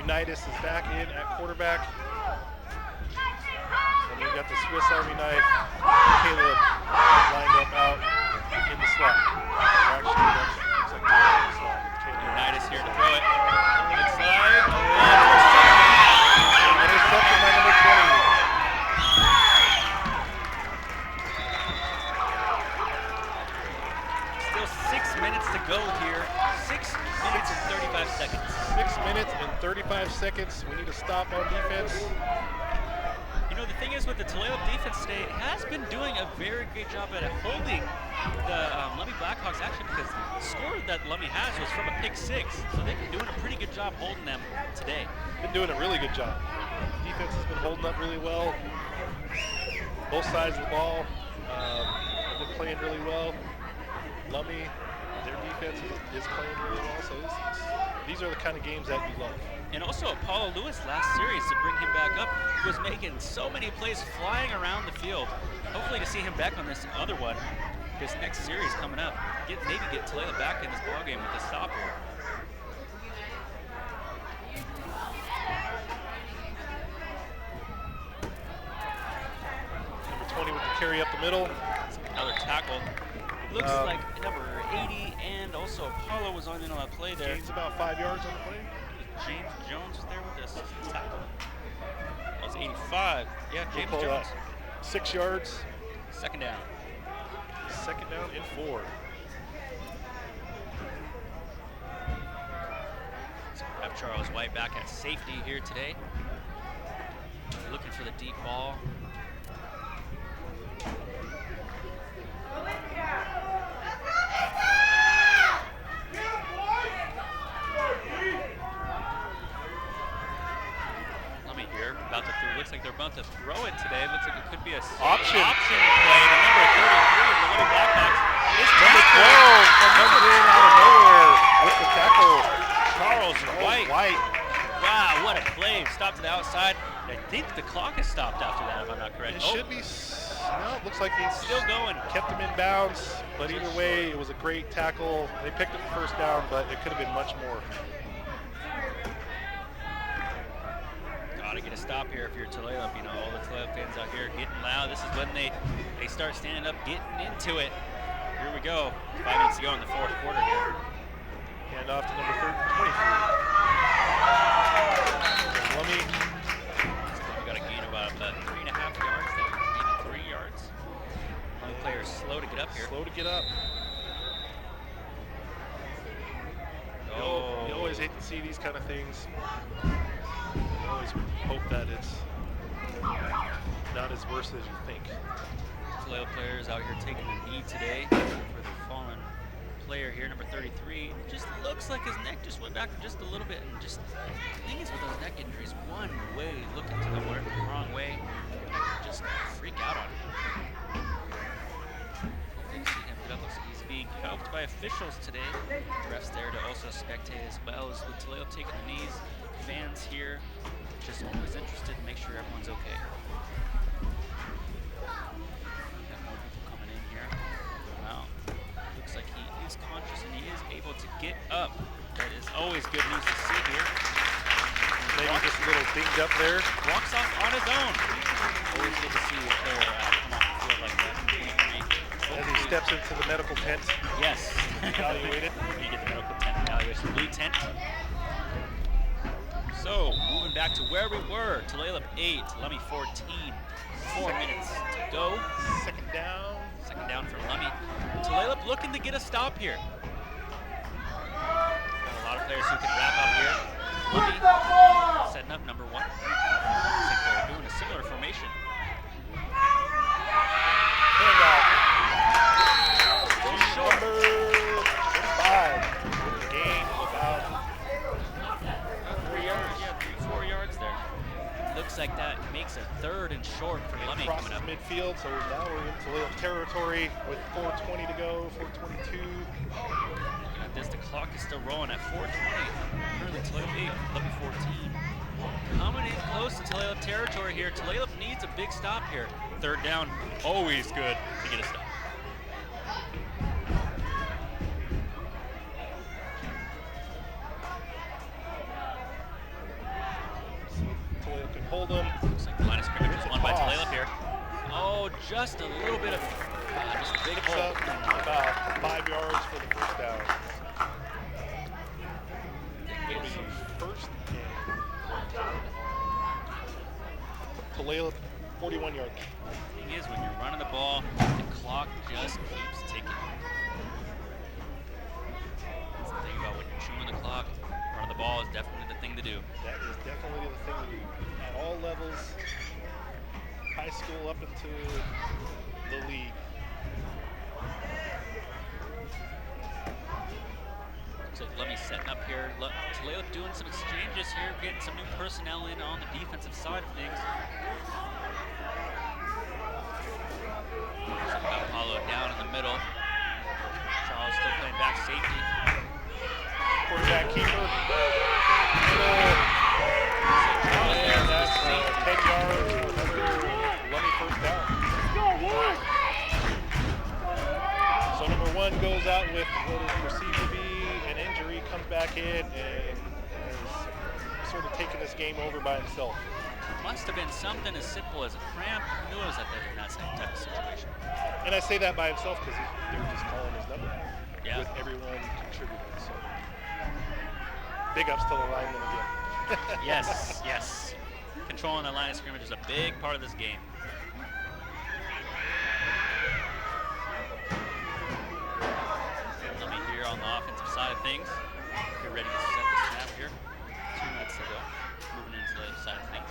Unitas is back in at quarterback. And we got the Swiss Army knife, Caleb, lined up out in the slot. Actually, looks like in the slot. Unitas here to throw it. Inside. Interception by number 20. Still 6 minutes to go here. 6 minutes and 35 seconds. 6 minutes and 35 seconds. We need to stop on defense. You know, the thing is with the Tulalip defense today, it has been doing a very great job at holding the Lummi Blackhawks, actually, because the score that Lummi has was from a pick-6. So they've been doing a pretty good job holding them today. Been doing a really good job. Defense has been holding up really well. Both sides of the ball have been playing really well. Lummi, their defense is playing really well. So these are the kind of games that we love. And also Apollo Lewis last series, to bring him back up, was making so many plays flying around the field. Hopefully to see him back on this other one, this next series coming up. Maybe get Tulalip back in this ballgame with a stop here. Number 20 with the carry up the middle. Another tackle. Looks like number 80 and also Apollo was on that play there. Gains about 5 yards on the play. James Jones was there with this tackle. That was 85. Yeah, James We'll Jones. 6 yards. Second down. Second down and 4. So we have Charles White back at safety here today. Looking for the deep ball. Looks like they're about to throw it today. Looks like it could be a option play. The number 33 of the Lummi Blackhawks is number 12 comes in out of nowhere with the tackle. Charles White. White. Wow, what a play. Stopped to the outside. I think the clock has stopped after that, if I'm not correct. It should be. No, it looks like he's still going. Kept him in bounds, but either way, it was a great tackle. They picked up the first down, but it could have been much more. Gotta get a stop here if you're Tulalip. You know, all the Tulalip fans out here getting loud. This is when they start standing up, getting into it. Here we go. 5 minutes to go in the fourth quarter here. Hand off to number 23. Lummi. We got a gain of about 3.5 yards there. Gain of 3 yards. Lummi players slow to get up here. Slow to get up. Oh. You always hate to see these kind of things. I always hope that it's not as worse as you think. Tulalip players out here taking the knee today for the fallen player here, number 33. Just looks like his neck just went back just a little bit, and just the thing is with those neck injuries, one way looking to the wrong way, just freak out on him. Hopefully to see him good. Looks like he's being helped by officials today. Refs there to also spectate as well as with Tulalip taking the knees. Fans here just always interested to make sure everyone's okay. Have more people coming in here. Wow. Looks like he is conscious and he is able to get up. That is always good news to see here. Maybe just a little dinged up there. Walks off on his own. Always good to see a player come off the field like that. As he steps into the medical tent. Yes. Evaluated. You get the medical tent evaluation. Blue tent. So, moving back to where we were. Tulalip 8, Lummi 14. 4 minutes to go. Second down. Second down for Lummi. Tulalip looking to get a stop here. Got a lot of players who can wrap up here. Lummi setting up number 1. Looks like they're doing a similar formation. Handoff. Too short. Number 5. Gain of about 3 yards. Yeah, 4 yards there. Looks like that makes a 3rd and short for Lummi crosses coming up. midfield, so now we're into Tulalip territory with 4:20 to go, 4:22. Looking at this, the clock is still rolling at 4:20. Currently Tulalip 8, Lummi 14. Coming in close to Tulalip territory here. Tulalip needs a big stop here. 3rd down, always good to get a stop. Tulalip can hold them. Looks like the line of scrimmage is won by Tulalip here. Oh, just a little bit of, just a big Picks hole. up about 5 yards for the first down. It'll be first and Tulalip 41-yard. The thing is, when you're running the ball, the clock just keeps ticking. That's the thing about when you're chewing the clock, running the ball is definitely the thing to do. That is definitely the thing to do at all levels, high school up into the league. So Lummi setting up here. Tulalip doing some exchanges here, getting some new personnel in on the defensive side of things. Apollo down in the middle. Charles still playing back safety. Quarterback keeper. And that's 10 yards for another Lummi first down. So number 1 goes out with what is perceived to be an injury, comes back in and has sort of taken this game over by himself. Must have been something as simple as a cramp. Who knows that in that same type of situation? And I say that by himself because they were just calling his number Yeah. with everyone contributing. So big ups to the lineman again. Yes, yes. Controlling the line of scrimmage is a big part of this game. Lummi here on the offensive side of things. Get ready to set the snap here. 2 minutes to go. Moving into the other side of things.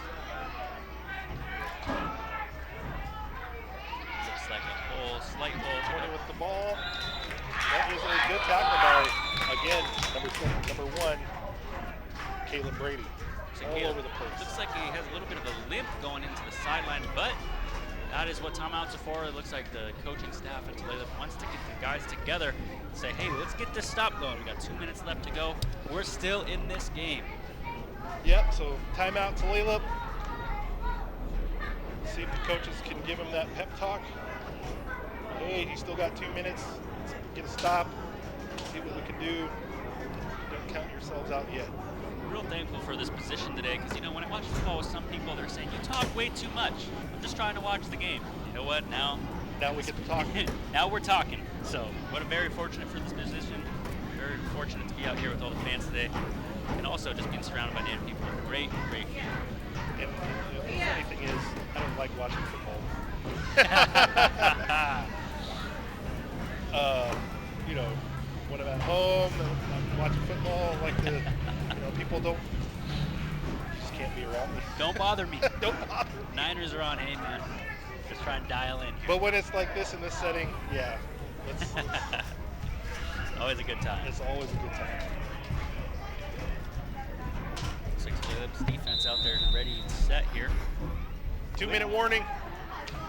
Looks like a hole, slight hole. 20 with the ball. That is a good tackle by, again, number 1, Caleb Brady. All over the place. Looks like he has a little bit of a limp going into the sideline, but that is what timeouts are for. It looks like the coaching staff at Tulalip wants to get the guys together and say, hey, let's get this stop going. We got 2 minutes left to go. We're still in this game. Yep, so timeout Tulalip. See if the coaches can give him that pep talk. Hey, you still got 2 minutes. Let's get a stop. See what we can do. Don't count yourselves out yet. Real thankful for this position today because, you know, when I watch football with some people, they're saying, you talk way too much. I'm just trying to watch the game. You know what? Now we get to talk. Now we're talking. So, what a very fortunate for this position. Very fortunate to be out here with all the fans today. And also just being surrounded by native people. Great, great. And the funny thing is, I don't like watching football. You know, when I'm at home and I'm watching football, like people just can't be around me. Don't bother me. Don't bother me. Niners are on, hey man. Just try and dial in here. But when it's like this in this setting, yeah. Let's Always a good time. It's always a good time. Looks like Tulalip's defense out there ready and set here. 2-minute warning.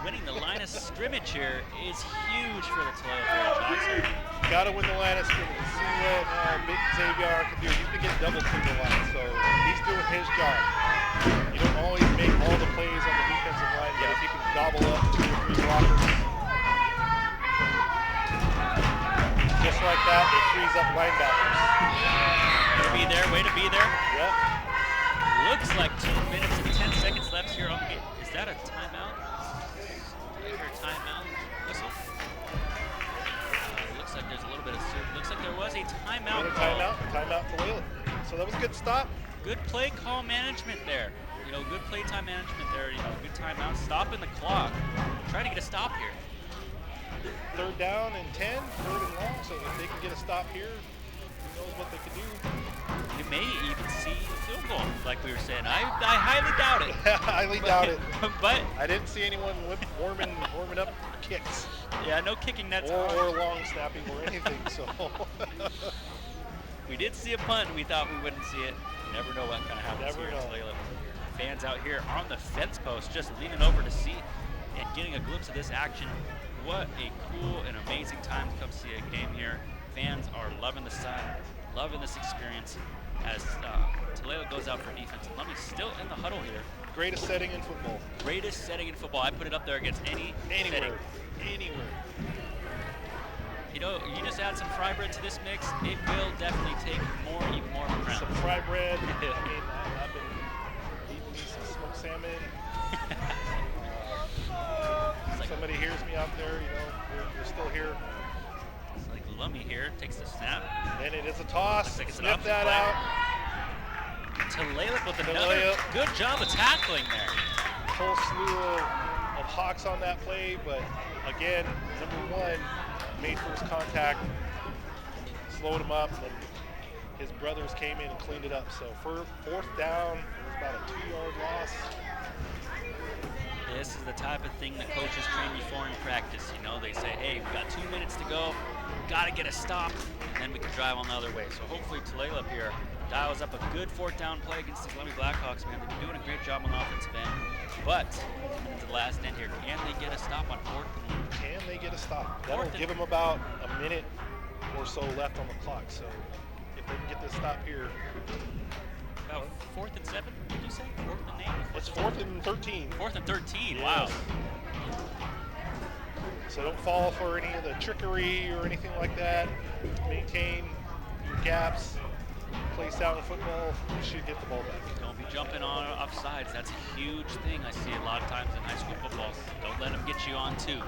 Winning the line of scrimmage here is huge for the Tulalip Blackhawks here. Got to win the line of scrimmage. See what Big Xavier can do. He's been getting double teamed a lot, so he's doing his job. You don't always make all the plays on the defensive line, but if you can gobble up 2 or 3 blockers, just like that, it frees up linebackers. Way to be there, way to be there. Yep. Looks like 2 minutes and 10 seconds left here on the game. Is that a timeout? Did I hear a timeout whistle? Looks like there's a little bit of, looks like there was a timeout call. Timeout to Layla. So that was a good stop. Good play call management there. You know, good play time management there. You know, good timeout. Stopping the clock. Trying to get a stop here. 3rd down and 10, 3rd and long. So if they can get a stop here, who knows what they can do. You may even see a field goal, like we were saying. I highly doubt it. Highly doubt it. But I didn't see anyone warming up kicks. Yeah, no kicking nets or long snapping or anything. So we did see a punt. We thought we wouldn't see it. You never know what kind of happens here in Tulalip. Fans out here on the fence post just leaning over to see and getting a glimpse of this action. What a cool and amazing time to come see a game here. Fans are loving the sun, loving this experience as Tulalip goes out for defense. And Lummi's still in the huddle here. Greatest setting in football. Greatest setting in football. I put it up there against any setting. Anywhere. You know, you just add some fry bread to this mix, it will definitely take even more of a crown. Some fry bread. I mean, I've been eating some smoked salmon. Somebody hears me out there, you know, we're still here. It's like Lummi here takes the snap. And it is a toss. Like it's Snip that out. Tulalip with another good job of tackling there. Whole slew of Hawks on that play, but again, number 1 made first contact, slowed him up, and his brothers came in and cleaned it up. So for 4th down, it was about a 2-yard loss. This is the type of thing that coaches train you for in practice. You know, they say, hey, we got 2 minutes to go, got to get a stop, and then we can drive on the other way. So hopefully Tulalip here dials up a good 4th down play against these Lummi Blackhawks, man. They've been doing a great job on the offensive end. But to the last end here, can they get a stop on 4th? Can they get a stop? That'll give them about a minute or so left on the clock. So if they can get this stop here. About 4th and 7, did you say? 4th and 8? It's 4th and 13. 4th and 13, yes. Wow. So don't fall for any of the trickery or anything like that. Maintain your gaps. Play sound football. You should get the ball back. Don't be jumping on offsides. That's a huge thing I see a lot of times in high school football. Don't let them get you on 2.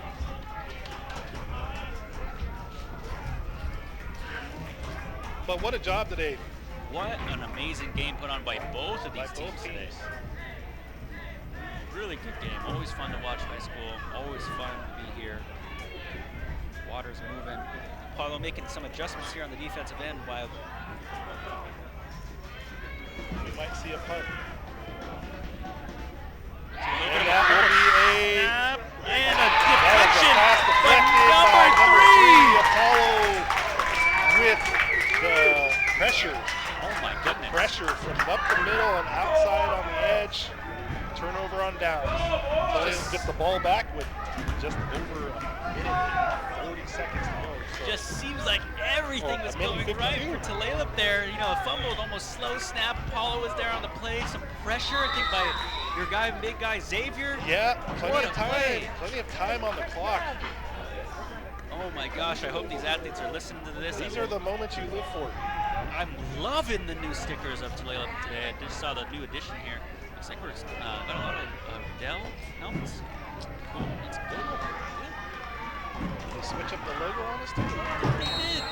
But what a job today. What an amazing game put on by both of these teams today. Really good game. Always fun to watch high school. Always fun to be here. Water's moving. Paulo making some adjustments here on the defensive end while we might see a punt. And that will be a snap and a deflection from number 3. Apollo with the pressure. Oh my goodness. Pressure from up the middle and outside on the edge. Turnover on downs. Tulalip gets the ball back with just over a minute and 40 seconds to go. So just seems like everything was going right for Tulalip there. You know, a fumbled, almost slow snap. Paulo was there on the play. Some pressure, I think, by your guy, big guy, Xavier. Yeah, plenty of time. Play. Plenty of time on the clock. Oh my gosh, I hope these athletes are listening to this. These are the moments you live for. I'm loving the new stickers of Tulalip today. I just saw the new edition here. Looks like we're got a lot of Dell helmets. Cool, that's good. They switch up the logo on us too? They did.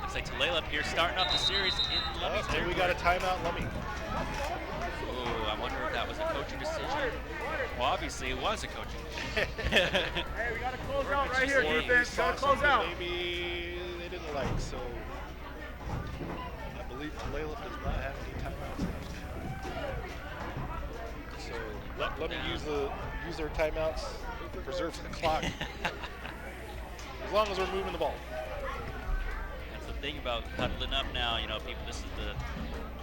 Looks like Tulalip here starting off the series in Lummi's territory. We got a timeout, Lummi. Ooh, I wonder if that was a coaching decision. Well, obviously it was a coaching decision. Hey, we got to close out right here, defense. We got to close out. Maybe they didn't like, so I believe Tulalip does not have any timeouts left. So let me use their timeouts to preserve the clock. As long as we're moving the ball. thing about huddling up now. You know, people, this is the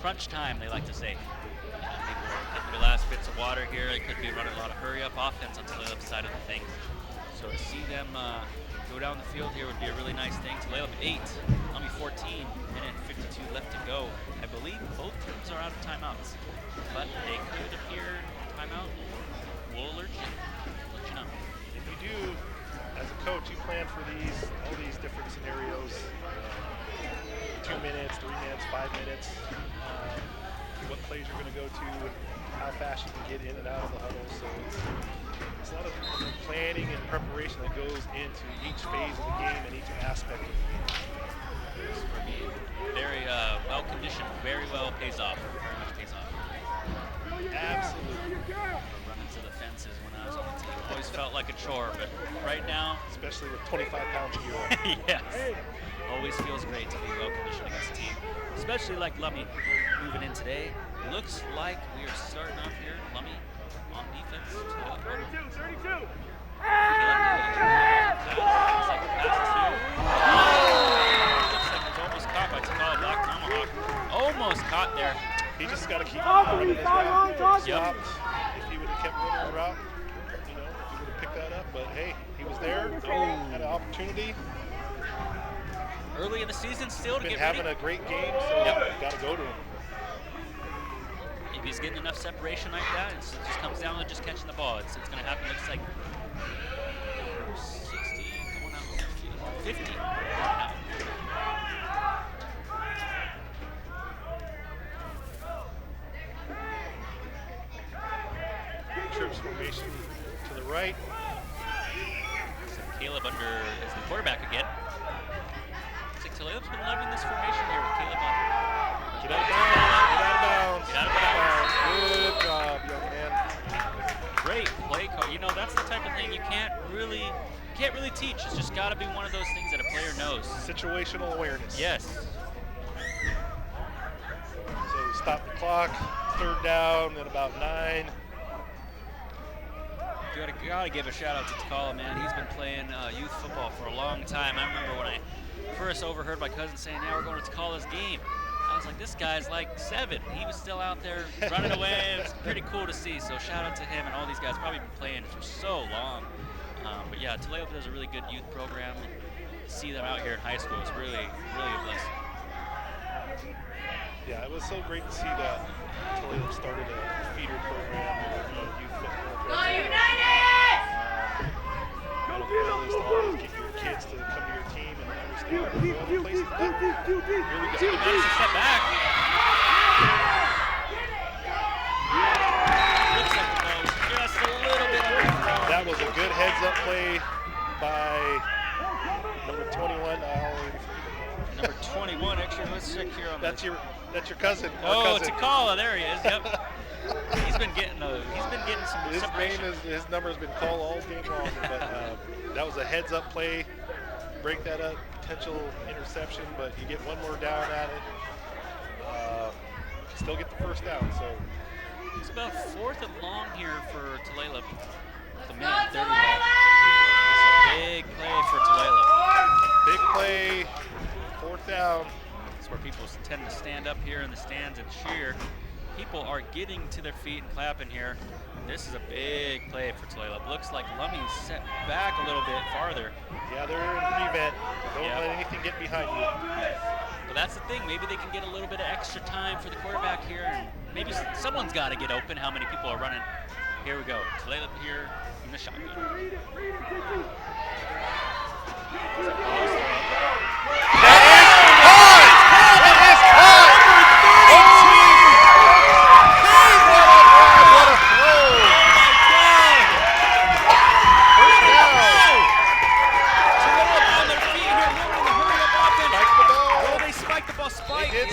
crunch time, they like to say. People are getting their last bits of water here. They could be running a lot of hurry-up offense on the other side of the thing. So to see them go down the field here would be a really nice thing. Tulalip 8, Lummi 14, minute 52 left to go. I believe both teams are out of timeouts, but they could appear timeout. We'll alert you. Let you know. If you do, as a coach, you plan for all these different scenarios. 2 minutes, 3 minutes, 5 minutes. What plays you're going to go to, how fast you can get in and out of the huddle. So it's a lot of planning and preparation that goes into each phase of the game and each aspect of the game. For me, very well conditioned, very well pays off. Very much pays off. Absolutely. Running to the fences when I was on the team always felt like a chore, but right now, Especially with 25 pounds of you on. yes, always feels great to be well conditioned against a team, especially like Lummi moving in today. Looks like we are starting off here. Lummi on defense. 32. Almost caught by Tulalip Black Tomahawk. Almost caught there. He just got to keep Oh, running his he's got route. one, Stopped. If he would have kept running the route, he would have picked that up. But hey, he was there. Had an opportunity. Early in the season, still to Been get having ready. a great game, so got to go to him. If he's getting enough separation like that, it just comes down to just catching the ball. It's going to happen. Looks like 60 going out on the field. 50 going out. Trips formation to the right. So Caleb under is the quarterback again. Looks like Tulalip's been loving this formation here with Caleb on. Get out of bounds. Get out of bounds. Good job, young man. Great play call. You know, that's the type of thing you can't really teach. It's just got to be one of those things that a player knows. Situational awareness. Yes. So stop the clock. 3rd down at about 9. Gotta give a shout out to Takala, man. He's been playing youth football for a long time. I remember when I first overheard my cousin saying, "Yeah, we're going to Takala's game." I was like, this guy's like 7. He was still out there running away. It was pretty cool to see. So shout out to him and all these guys. Probably been playing for so long. But yeah, Tulalip does a really good youth program. To see them out here in high school is really, really a blessing. Yeah, it was so great to see that Tulalip started a feeder program, a youth football program. One of the goals is to always get your kids to come to your team and understand what the other places do. Really good. Madison step back. Looks like the ball was just a little bit underthrown. That was a good heads-up play by number 21. Number 21, actually, let's check here on That's your cousin. Oh, cousin. Takala, there he is. Yep. He's been getting some His separation. his number's been called all game long, but that was a heads-up play. Break that up, potential interception, but you get one more down at it. Still get the 1st down. So It's about 4th and long here for Tulalip. The minute 30 left. It's a big play for Tulalip. big play, 4th down. It's where people tend to stand up here in the stands and cheer. People are getting to their feet and clapping here. This is a big play for Tulalip. Looks like Lummi's set back a little bit farther. Yeah, they're in prevent. Don't let anything get behind you. But that's the thing. Maybe they can get a little bit of extra time for the quarterback here. And maybe someone's got to get open. How many people are running? Here we go. Tulalip here in the shotgun.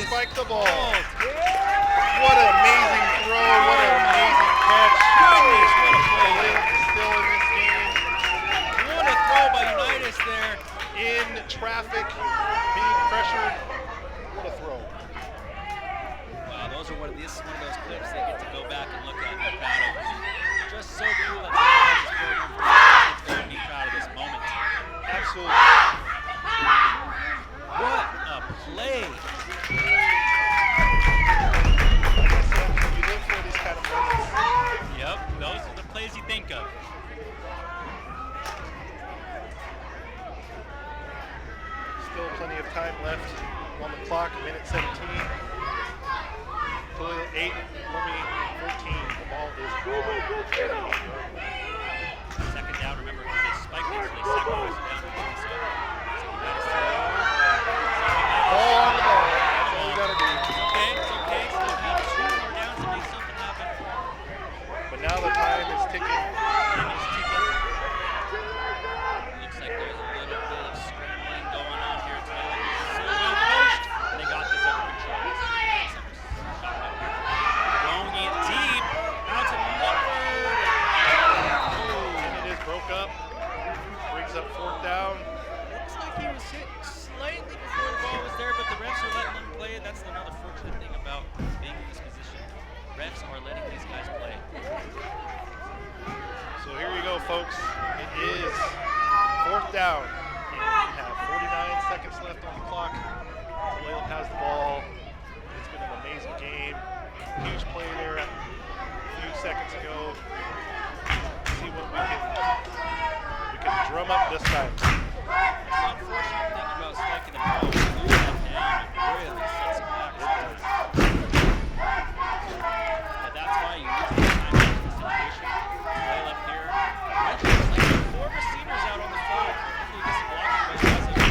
Spike the ball. What an amazing throw. What an amazing catch. Goodness, what a play. Still in this game. What a throw by Unitas there. In traffic, being pressured. What a throw. Wow, those are one of those clips they get to go back and look at and be proud of. Just so cool that they're be proud of this moment. Absolutely. What a Still plenty of time left on the clock, minute 17. Tulalip 8, Lummi 14. The ball is gone. Second down, remember, because they spiked it, so they sacrificed it down to the inside. Ball on the ball. That's all you got to do. It's okay, it's okay. Still need 2 more downs to make something happen. But now the time is ticking. Looks like there's a little bit of scrambling going on here. Tulalip is so well coached. They got this under control. Going in deep. Out to Mufford. And it is broke up. Brings up 4th down. Looks like he was hit slightly before the ball was there, but the refs are letting him play. That's another fortunate thing about being in this position. Refs are letting these guys play. So here you go, folks. It is 4th down. And we have 49 seconds left on the clock. Tulalip has the ball. It's been an amazing game. Huge play there a few seconds ago. See what we can drum up this time. The unfortunate thing about spiking the ball is losing that down. It really sets it back. But that's why you use the time out of the situation. Tulalip here. There's like 4 receivers out on the field. Hopefully this blocking was positive.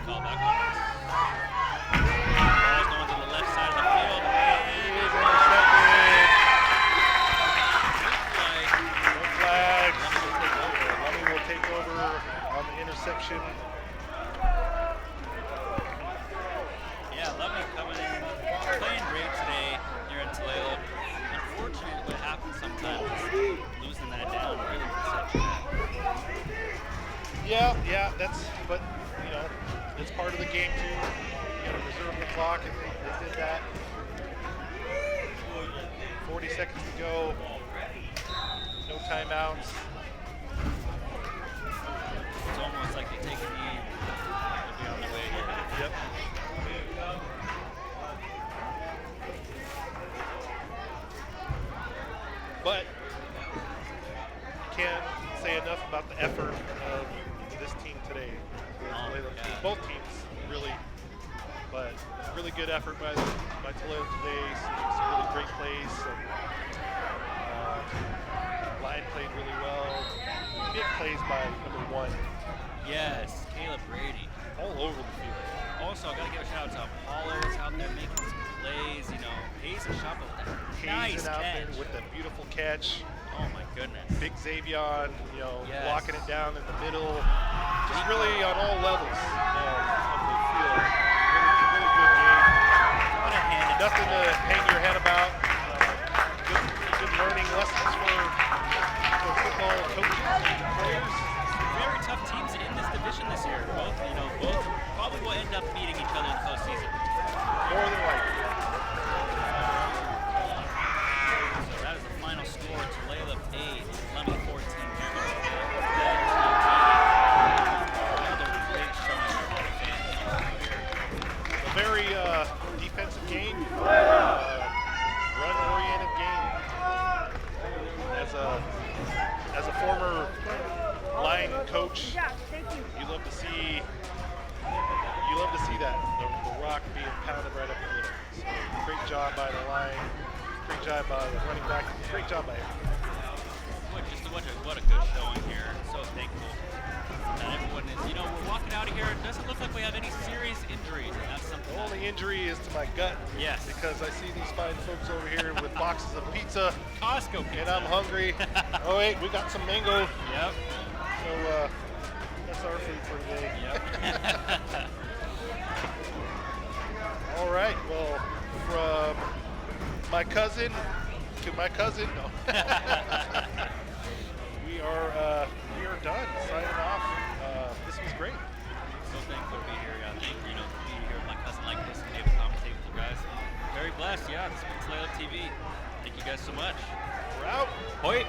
Call back on this. Ball's going to the left side of the field. And It is intercepted. like No flags. Lummi will take over on the interception. Yeah, Lummi coming in, playing great today here in Tulalip. Unfortunate what happens sometimes is losing that down really sets you back. Yeah, but you know, it's part of the game too. You gotta reserve the clock, and they did that. 40 seconds to go. No timeouts. It's almost like they take a knee and they'll be on their way here. Yep. But can't say enough about the effort of this team today. yeah. Both teams really, but really good effort by Tulalip today. Some really great plays. Line played really well. Big plays by number 1. Yes, Caleb Brady. All over the field. Also, I gotta give a shout out to Apollo is out there making some plays. You know, Hayes and Shopper with that nice Hazing out there catch. with that beautiful catch. Oh my goodness. Big Xavier, Yes. blocking it down in the middle. Just really on all levels of the field. Really good game. What a hand it Nothing to hang your head about. Good learning lessons for football coaches and players. Very tough teams in this division this year. Both probably will end up beating each other in the postseason. More than likely. So that is the final score. Tulalip 8, Lummi 14. Another great showing for all the fans here. A very defensive game, run-oriented game. As a former line coach, you love to see that the rock being pounded right up the middle. So great job by the line, great job by the running back, great job by everyone. What a good showing here. So thankful that everyone is. We're walking out of here. It doesn't look like we have any serious injuries, and that's something. The only injury is to my gut. Yes. Because I see these fine folks over here with boxes of pizza, Costco pizza. and I'm hungry. Oh wait, we got some mango. Yep. So that's our food for today. Yep. All right. Well, from my cousin to my cousin, no. we are done. Signing off. This was great. So thankful to be here. Thank you, to be here with my cousin like this and be able to commentate with you guys. Very blessed. Yeah, this has been Tulalip TV. Thank you guys so much. We're out. Hoyt.